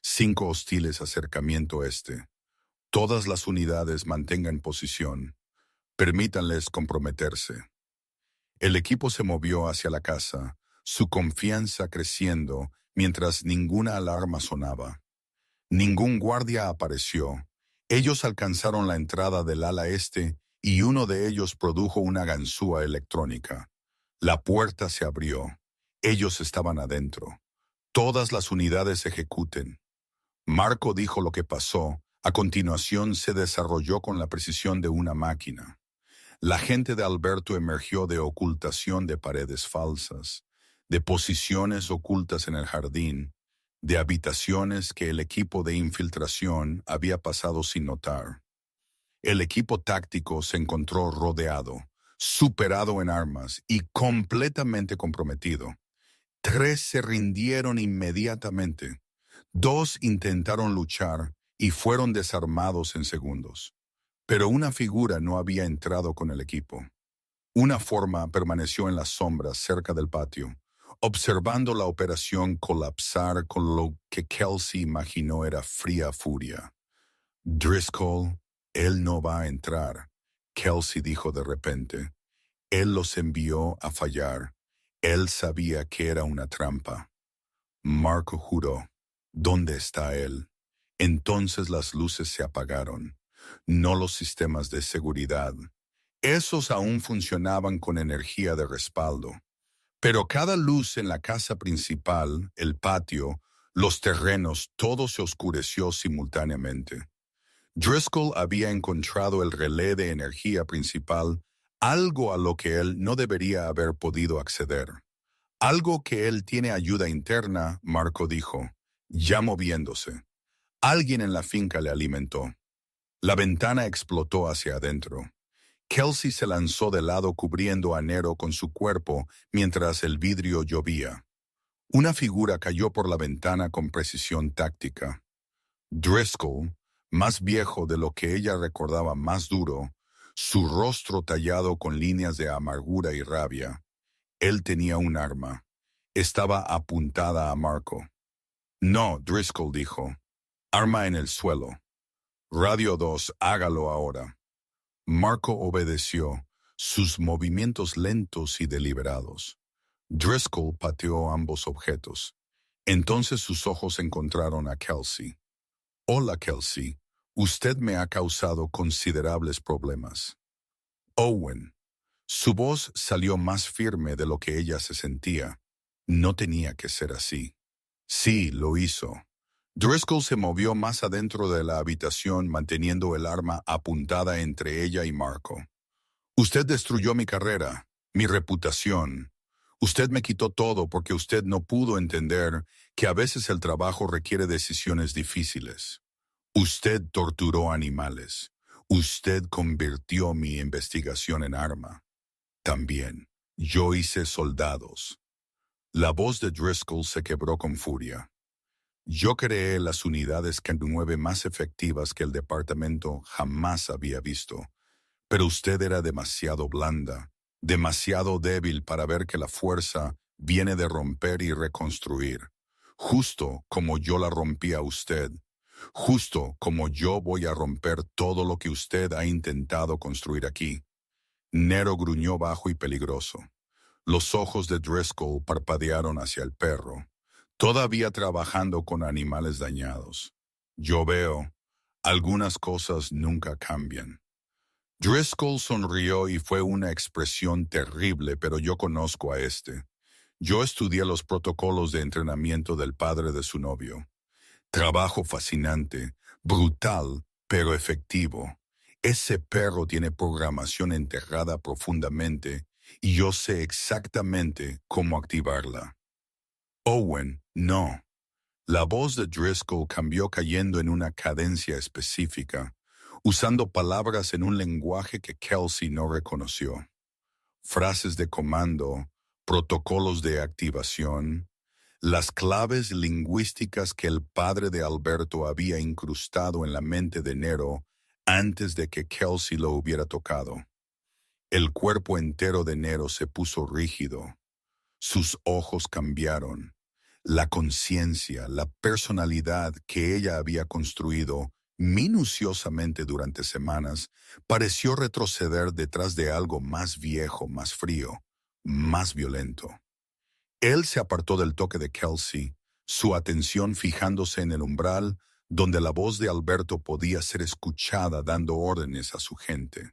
Speaker 1: 5 hostiles acercamiento este. Todas las unidades mantengan posición. Permítanles comprometerse. El equipo se movió hacia la casa, su confianza creciendo mientras ninguna alarma sonaba. Ningún guardia apareció. Ellos alcanzaron la entrada del ala este y uno de ellos produjo una ganzúa electrónica. La puerta se abrió. Ellos estaban adentro. Todas las unidades ejecuten. Marco dijo lo que pasó. A continuación se desarrolló con la precisión de una máquina. La gente de Alberto emergió de ocultación de paredes falsas, de posiciones ocultas en el jardín, de habitaciones que el equipo de infiltración había pasado sin notar. El equipo táctico se encontró rodeado, superado en armas y completamente comprometido. 3 se rindieron inmediatamente. 2 intentaron luchar y fueron desarmados en segundos. Pero una figura no había entrado con el equipo. Una forma permaneció en las sombras cerca del patio, observando la operación colapsar con lo que Kelsey imaginó era fría furia. Driscoll, él no va a entrar, Kelsey dijo de repente. Él los envió a fallar. Él sabía que era una trampa. Marco juró. ¿Dónde está él? Entonces las luces se apagaron, no los sistemas de seguridad. Esos aún funcionaban con energía de respaldo. Pero cada luz en la casa principal, el patio, los terrenos, todo se oscureció simultáneamente. Driscoll había encontrado el relé de energía principal, algo a lo que él no debería haber podido acceder. Algo que él tiene ayuda interna, Marco dijo, ya moviéndose. Alguien en la finca le alimentó. La ventana explotó hacia adentro. Kelsey se lanzó de lado cubriendo a Nero con su cuerpo mientras el vidrio llovía. Una figura cayó por la ventana con precisión táctica. Driscoll, más viejo de lo que ella recordaba, más duro, su rostro tallado con líneas de amargura y rabia. Él tenía un arma. Estaba apuntada a Marco. No, Driscoll dijo. Arma en el suelo. Radio 2, hágalo ahora. Marco obedeció, sus movimientos lentos y deliberados. Driscoll pateó ambos objetos. Entonces sus ojos encontraron a Kelsey. Hola, Kelsey. Usted me ha causado considerables problemas. Owen. Su voz salió más firme de lo que ella se sentía. No tenía que ser así. Sí, lo hizo. Driscoll se movió más adentro de la habitación manteniendo el arma apuntada entre ella y Marco. Usted destruyó mi carrera, mi reputación. Usted me quitó todo porque usted no pudo entender que a veces el trabajo requiere decisiones difíciles. Usted torturó animales. Usted convirtió mi investigación en arma. También, yo hice soldados. La voz de Driscoll se quebró con furia. Yo creé las unidades K9 más efectivas que el departamento jamás había visto, pero usted era demasiado blanda, demasiado débil para ver que la fuerza viene de romper y reconstruir, justo como yo la rompí a usted, justo como yo voy a romper todo lo que usted ha intentado construir aquí. Nero gruñó bajo y peligroso. Los ojos de Driscoll parpadearon hacia el perro. Todavía trabajando con animales dañados. Yo veo, algunas cosas nunca cambian. Driscoll sonrió y fue una expresión terrible, pero yo conozco a este. Yo estudié los protocolos de entrenamiento del padre de su novio. Trabajo fascinante, brutal, pero efectivo. Ese perro tiene programación enterrada profundamente y yo sé exactamente cómo activarla. Owen, no. La voz de Driscoll cambió cayendo en una cadencia específica, usando palabras en un lenguaje que Kelsey no reconoció. Frases de comando, protocolos de activación, las claves lingüísticas que el padre de Alberto había incrustado en la mente de Nero antes de que Kelsey lo hubiera tocado. El cuerpo entero de Nero se puso rígido. Sus ojos cambiaron. La conciencia, la personalidad que ella había construido minuciosamente durante semanas, pareció retroceder detrás de algo más viejo, más frío, más violento. Él se apartó del toque de Kelsey, su atención fijándose en el umbral donde la voz de Alberto podía ser escuchada dando órdenes a su gente.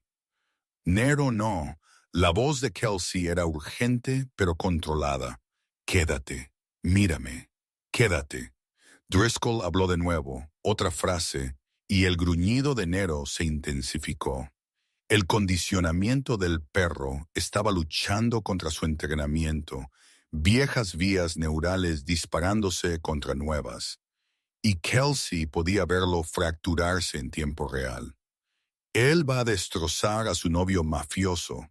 Speaker 1: Nero no. La voz de Kelsey era urgente pero controlada. Quédate, mírame, quédate. Driscoll habló de nuevo, otra frase, y el gruñido de Nero se intensificó. El condicionamiento del perro estaba luchando contra su entrenamiento, viejas vías neurales disparándose contra nuevas, y Kelsey podía verlo fracturarse en tiempo real. Él va a destrozar a su novio mafioso,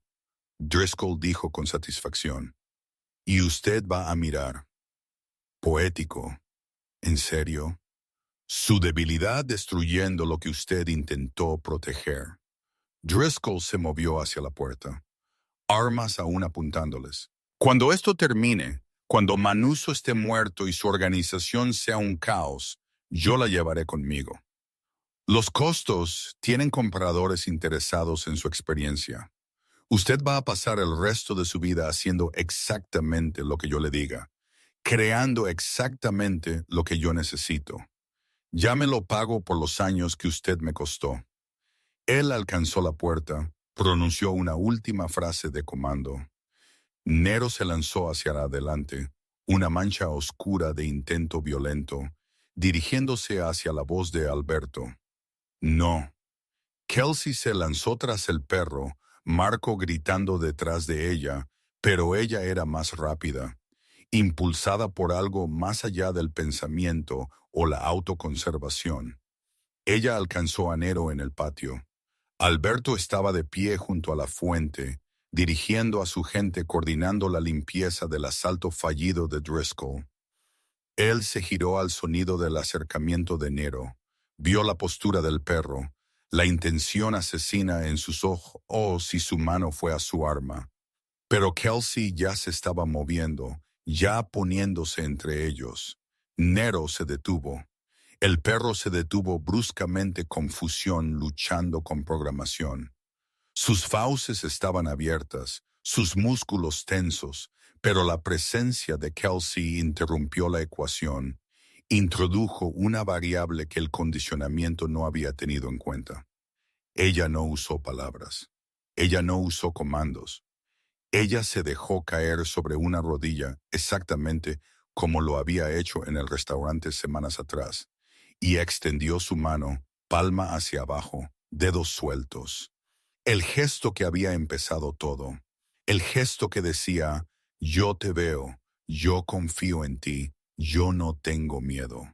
Speaker 1: Driscoll dijo con satisfacción, y usted va a mirar. Poético. ¿En serio? Su debilidad destruyendo lo que usted intentó proteger. Driscoll se movió hacia la puerta, armas aún apuntándoles. Cuando esto termine, cuando Manuso esté muerto y su organización sea un caos, yo la llevaré conmigo. Los costos tienen compradores interesados en su experiencia. Usted va a pasar el resto de su vida haciendo exactamente lo que yo le diga, creando exactamente lo que yo necesito. Ya me lo pago por los años que usted me costó. Él alcanzó la puerta, pronunció una última frase de comando. Nero se lanzó hacia adelante, una mancha oscura de intento violento, dirigiéndose hacia la voz de Alberto. No. Kelsey se lanzó tras el perro, Marco gritando detrás de ella, pero ella era más rápida, impulsada por algo más allá del pensamiento o la autoconservación. Ella alcanzó a Nero en el patio. Alberto estaba de pie junto a la fuente, dirigiendo a su gente coordinando la limpieza del asalto fallido de Driscoll. Él se giró al sonido del acercamiento de Nero, vio la postura del perro, la intención asesina en sus ojos y su mano fue a su arma. Pero Kelsey ya se estaba moviendo, ya poniéndose entre ellos. Nero se detuvo. El perro se detuvo bruscamente con fusión luchando con programación. Sus fauces estaban abiertas, sus músculos tensos, pero la presencia de Kelsey interrumpió la ecuación, introdujo una variable que el condicionamiento no había tenido en cuenta. Ella no usó palabras, ella no usó comandos, ella se dejó caer sobre una rodilla exactamente como lo había hecho en el restaurante semanas atrás, y extendió su mano, palma hacia abajo, dedos sueltos. El gesto que había empezado todo, el gesto que decía, yo te veo, yo confío en ti, yo no tengo miedo.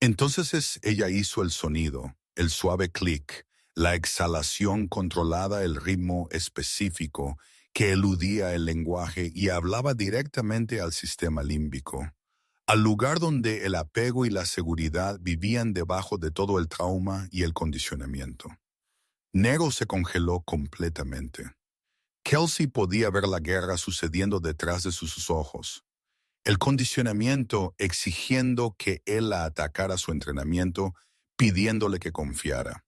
Speaker 1: Entonces ella hizo el sonido, el suave clic, la exhalación controlada, el ritmo específico que eludía el lenguaje y hablaba directamente al sistema límbico, al lugar donde el apego y la seguridad vivían debajo de todo el trauma y el condicionamiento. Nero se congeló completamente. Kelsey podía ver la guerra sucediendo detrás de sus ojos. El condicionamiento exigiendo que él la atacara su entrenamiento, pidiéndole que confiara.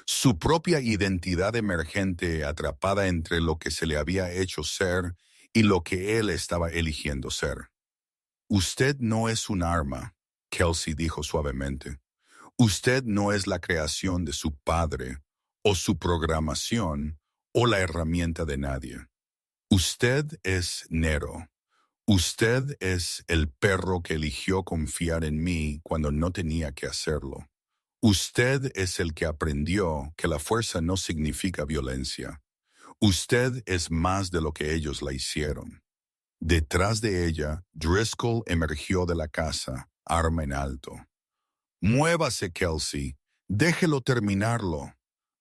Speaker 1: Su propia identidad emergente atrapada entre lo que se le había hecho ser y lo que él estaba eligiendo ser. Usted no es un arma, Kelsey dijo suavemente. Usted no es la creación de su padre, o su programación, o la herramienta de nadie. Usted es Nero. Usted es el perro que eligió confiar en mí cuando no tenía que hacerlo. Usted es el que aprendió que la fuerza no significa violencia. Usted es más de lo que ellos la hicieron. Detrás de ella, Driscoll emergió de la casa, arma en alto. Muévase, Kelsey. Déjelo terminarlo.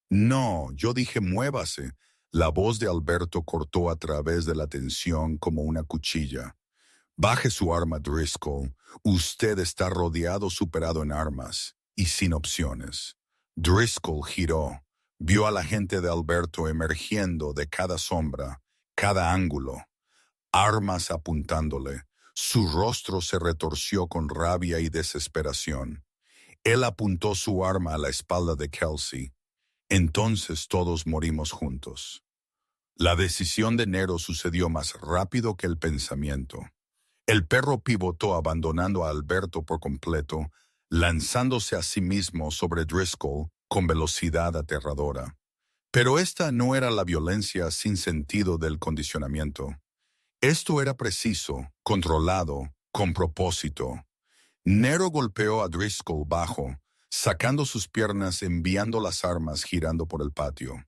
Speaker 1: No, yo dije muévase. La voz de Alberto cortó a través de la tensión como una cuchilla. Baje su arma, Driscoll. Usted está rodeado, superado en armas y sin opciones. Driscoll giró. Vio a la gente de Alberto emergiendo de cada sombra, cada ángulo. Armas apuntándole. Su rostro se retorció con rabia y desesperación. Él apuntó su arma a la espalda de Kelsey. Entonces todos morimos juntos. La decisión de Nero sucedió más rápido que el pensamiento. El perro pivotó abandonando a Alberto por completo, lanzándose a sí mismo sobre Driscoll con velocidad aterradora. Pero esta no era la violencia sin sentido del condicionamiento. Esto era preciso, controlado, con propósito. Nero golpeó a Driscoll bajo, sacando sus piernas, enviando las armas girando por el patio.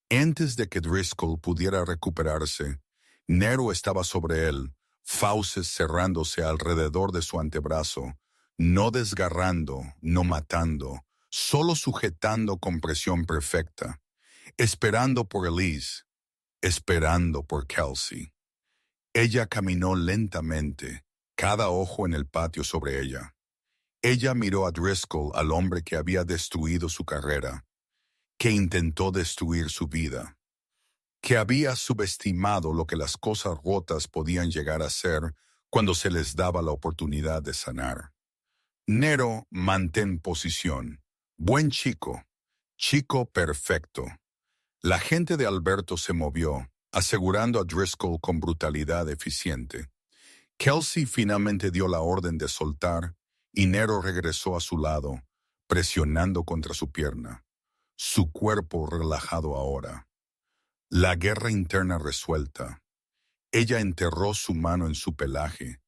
Speaker 1: Antes de que Driscoll pudiera recuperarse, Nero estaba sobre él, fauces cerrándose alrededor de su antebrazo, no desgarrando, no matando, solo sujetando con presión perfecta, esperando por Elise, esperando por Kelsey. Ella caminó lentamente, cada ojo en el patio sobre ella. Ella miró a Driscoll, al hombre que había destruido su carrera, que intentó destruir su vida, que había subestimado lo que las cosas rotas podían llegar a ser cuando se les daba la oportunidad de sanar. Nero, mantén posición. Buen chico. Chico perfecto. La gente de Alberto se movió, asegurando a Driscoll con brutalidad eficiente. Kelsey finalmente dio la orden de soltar y Nero regresó a su lado, presionando contra su pierna, su cuerpo relajado ahora. La guerra interna resuelta. Ella enterró su mano en su pelaje,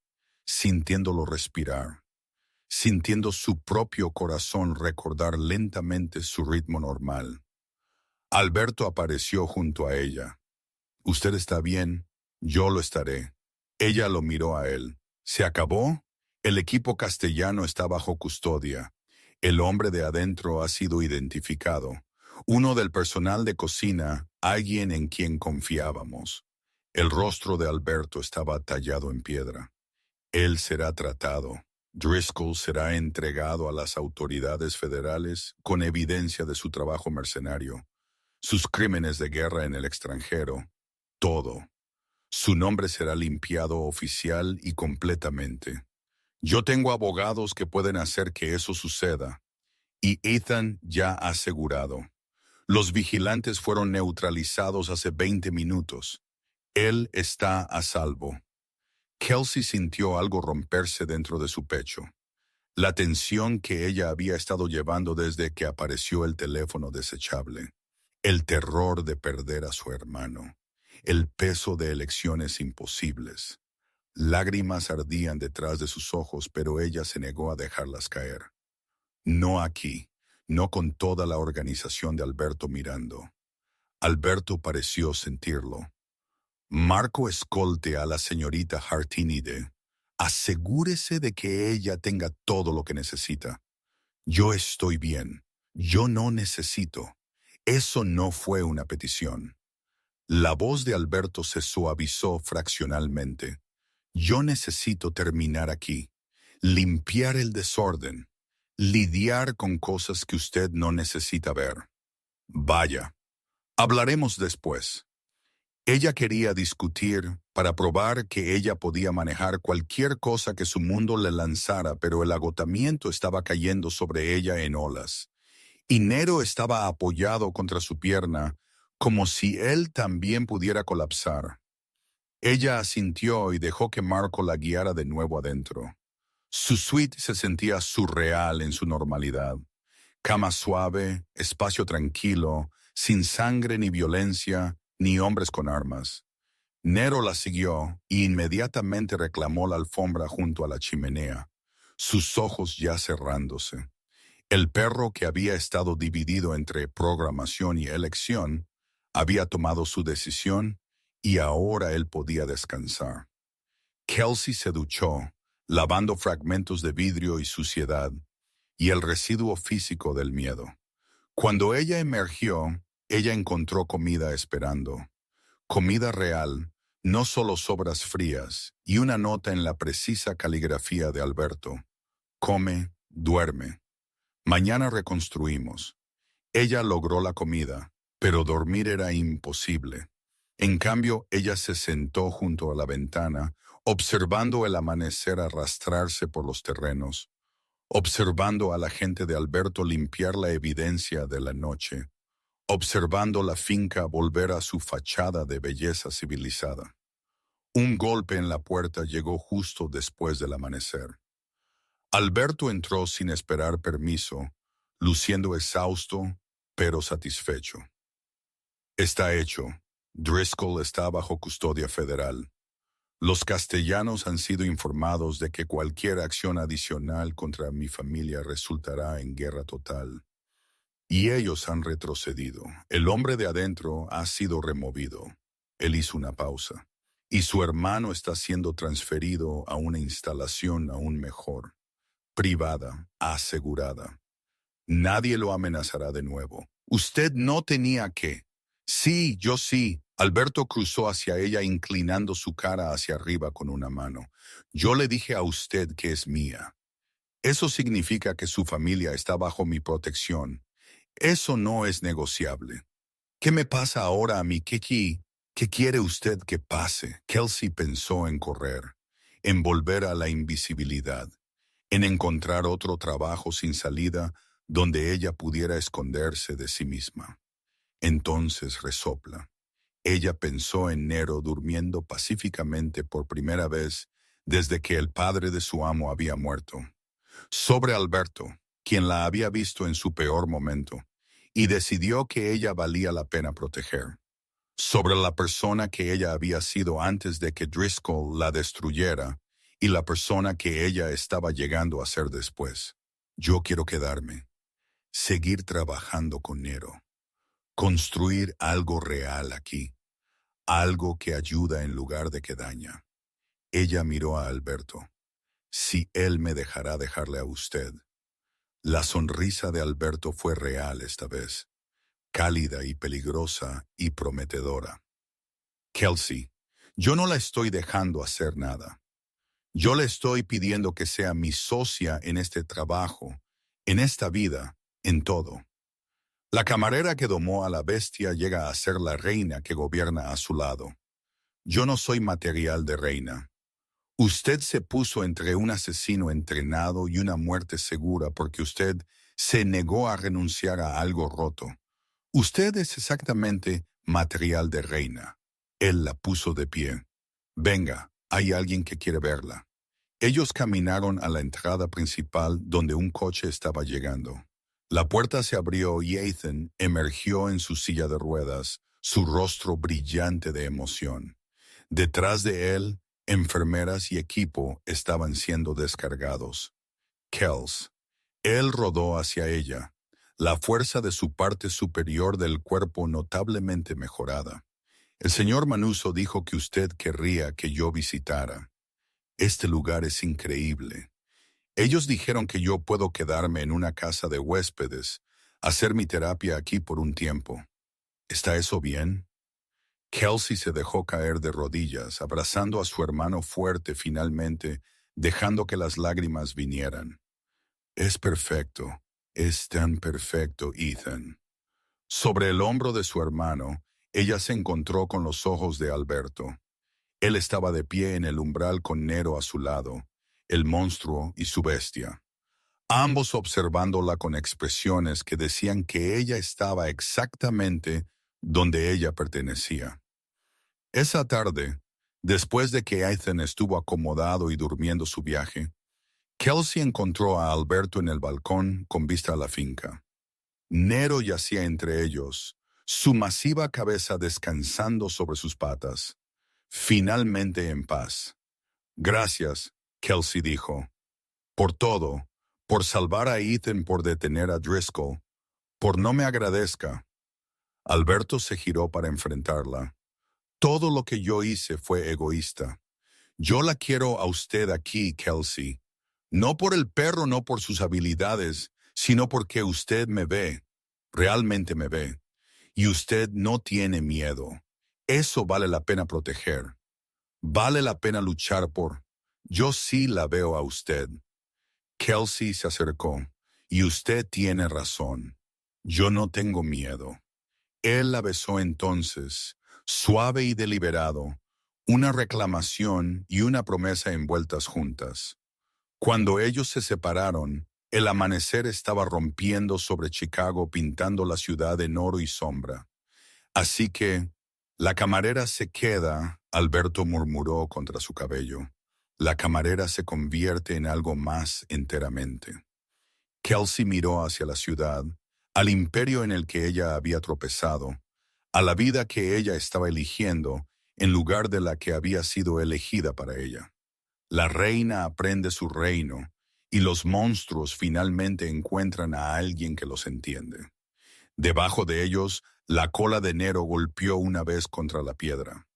Speaker 1: sintiéndolo respirar, sintiendo su propio corazón recordar lentamente su ritmo normal. Alberto apareció junto a ella. «¿Usted está bien? Yo lo estaré». Ella lo miró a él. «¿Se acabó?» El equipo castellano está bajo custodia. El hombre de adentro ha sido identificado. Uno del personal de cocina, alguien en quien confiábamos. El rostro de Alberto estaba tallado en piedra. Él será tratado. Driscoll será entregado a las autoridades federales con evidencia de su trabajo mercenario, sus crímenes de guerra en el extranjero, todo. Su nombre será limpiado oficial y completamente. Yo tengo abogados que pueden hacer que eso suceda, y Ethan ya ha asegurado. Los vigilantes fueron neutralizados hace 20 minutos. Él está a salvo. Kelsey sintió algo romperse dentro de su pecho. La tensión que ella había estado llevando desde que apareció el teléfono desechable. El terror de perder a su hermano. El peso de elecciones imposibles. Lágrimas ardían detrás de sus ojos, pero ella se negó a dejarlas caer. No aquí, no con toda la organización de Alberto mirando. Alberto pareció sentirlo. Marco escolte a la señorita Hartinide. Asegúrese de que ella tenga todo lo que necesita. Yo estoy bien. Yo no necesito. Eso no fue una petición. La voz de Alberto se suavizó fraccionalmente. Yo necesito terminar aquí. Limpiar el desorden. Lidiar con cosas que usted no necesita ver. Vaya. Hablaremos después. Ella quería discutir para probar que ella podía manejar cualquier cosa que su mundo le lanzara, pero el agotamiento estaba cayendo sobre ella en olas. Y Nero estaba apoyado contra su pierna, como si él también pudiera colapsar. Ella asintió y dejó que Marco la guiara de nuevo adentro. Su suite se sentía surreal en su normalidad. Cama suave, espacio tranquilo, sin sangre ni violencia, ni hombres con armas. Nero la siguió y inmediatamente reclamó la alfombra junto a la chimenea, sus ojos ya cerrándose. El perro, que había estado dividido entre programación y elección, había tomado su decisión y ahora él podía descansar. Kelsey se duchó, lavando fragmentos de vidrio y suciedad, y el residuo físico del miedo. Cuando ella emergió, ella encontró comida esperando. Comida real, no solo sobras frías, y una nota en la precisa caligrafía de Alberto. Come, duerme. Mañana reconstruimos. Ella logró la comida, pero dormir era imposible. En cambio, ella se sentó junto a la ventana, observando el amanecer arrastrarse por los terrenos, observando a la gente de Alberto limpiar la evidencia de la noche, observando la finca volver a su fachada de belleza civilizada. Un golpe en la puerta llegó justo después del amanecer. Alberto entró sin esperar permiso, luciendo exhausto, pero satisfecho. Está hecho. Driscoll está bajo custodia federal. Los castellanos han sido informados de que cualquier acción adicional contra mi familia resultará en guerra total. Y ellos han retrocedido. El hombre de adentro ha sido removido. Él hizo una pausa. Y su hermano está siendo transferido a una instalación aún mejor, privada, asegurada. Nadie lo amenazará de nuevo. Usted no tenía que. Sí, yo sí. Alberto cruzó hacia ella inclinando su cara hacia arriba con una mano. Yo le dije a usted que es mía. Eso significa que su familia está bajo mi protección. Eso no es negociable. ¿Qué me pasa ahora a mí, Kiki? ¿Qué quiere usted que pase? Kelsey pensó en correr, en volver a la invisibilidad, en encontrar otro trabajo sin salida donde ella pudiera esconderse de sí misma. Entonces resopla. Ella pensó en Nero durmiendo pacíficamente por primera vez desde que el padre de su amo había muerto. Sobre Alberto, quien la había visto en su peor momento, y decidió que ella valía la pena proteger. Sobre la persona que ella había sido antes de que Driscoll la destruyera y la persona que ella estaba llegando a ser después. Yo quiero quedarme, seguir trabajando con Nero, construir algo real aquí, algo que ayuda en lugar de que daña. Ella miró a Alberto. Si él me dejará dejarle a usted. La sonrisa de Alberto fue real esta vez, cálida y peligrosa y prometedora. Kelsey, yo no la estoy dejando hacer nada. Yo le estoy pidiendo que sea mi socia en este trabajo, en esta vida, en todo. La camarera que domó a la bestia llega a ser la reina que gobierna a su lado. Yo no soy material de reina. Usted se puso entre un asesino entrenado y una muerte segura porque usted se negó a renunciar a algo roto. Usted es exactamente material de reina. Él la puso de pie. Venga, hay alguien que quiere verla. Ellos caminaron a la entrada principal donde un coche estaba llegando. La puerta se abrió y Ethan emergió en su silla de ruedas, su rostro brillante de emoción. Detrás de él, enfermeras y equipo estaban siendo descargados. Kels. Él rodó hacia ella, la fuerza de su parte superior del cuerpo notablemente mejorada. El señor Manuso dijo que usted querría que yo visitara. Este lugar es increíble. Ellos dijeron que yo puedo quedarme en una casa de huéspedes, hacer mi terapia aquí por un tiempo. ¿Está eso bien? Kelsey se dejó caer de rodillas, abrazando a su hermano fuerte finalmente, dejando que las lágrimas vinieran. Es perfecto, es tan perfecto, Ethan. Sobre el hombro de su hermano, ella se encontró con los ojos de Alberto. Él estaba de pie en el umbral con Nero a su lado, el monstruo y su bestia. Ambos observándola con expresiones que decían que ella estaba exactamente donde ella pertenecía. Esa tarde, después de que Ethan estuvo acomodado y durmiendo su viaje, Kelsey encontró a Alberto en el balcón con vista a la finca. Nero yacía entre ellos, su masiva cabeza descansando sobre sus patas, finalmente en paz. Gracias, Kelsey dijo, por todo, por salvar a Ethan, por detener a Driscoll, por no me agradezca. Alberto se giró para enfrentarla. Todo lo que yo hice fue egoísta. Yo la quiero a usted aquí, Kelsey. No por el perro, no por sus habilidades, sino porque usted me ve, realmente me ve. Y usted no tiene miedo. Eso vale la pena proteger. Vale la pena luchar por. Yo sí la veo a usted. Kelsey se acercó. Y usted tiene razón. Yo no tengo miedo. Él la besó entonces, suave y deliberado, una reclamación y una promesa envueltas juntas. Cuando ellos se separaron, el amanecer estaba rompiendo sobre Chicago pintando la ciudad en oro y sombra. Así que la camarera se queda Alberto murmuró contra su cabello. La camarera se convierte en algo más enteramente. Kelsey miró hacia la ciudad, al imperio en el que ella había tropezado, a la vida que ella estaba eligiendo en lugar de la que había sido elegida para ella. La reina aprende su reino y los monstruos finalmente encuentran a alguien que los entiende. Debajo de ellos, la cola de Nero golpeó una vez contra la piedra.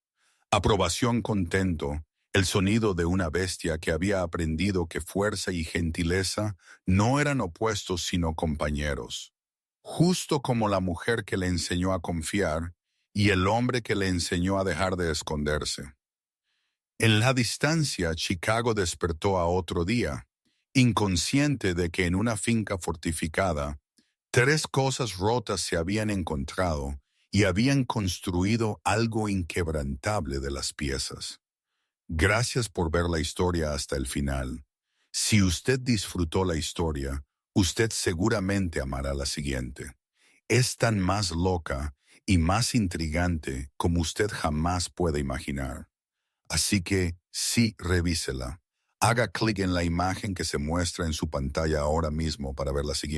Speaker 1: Aprobación contento, el sonido de una bestia que había aprendido que fuerza y gentileza no eran opuestos sino compañeros. Justo como la mujer que le enseñó a confiar y el hombre que le enseñó a dejar de esconderse. En la distancia, Chicago despertó a otro día, inconsciente de que en una finca fortificada, tres cosas rotas se habían encontrado y habían construido algo inquebrantable de las piezas. Gracias por ver la historia hasta el final. Si usted disfrutó la historia, usted seguramente amará la siguiente. Es tan más loca y más intrigante como usted jamás puede imaginar. Así que sí, revísela. Haga clic en la imagen que se muestra en su pantalla ahora mismo para ver la siguiente.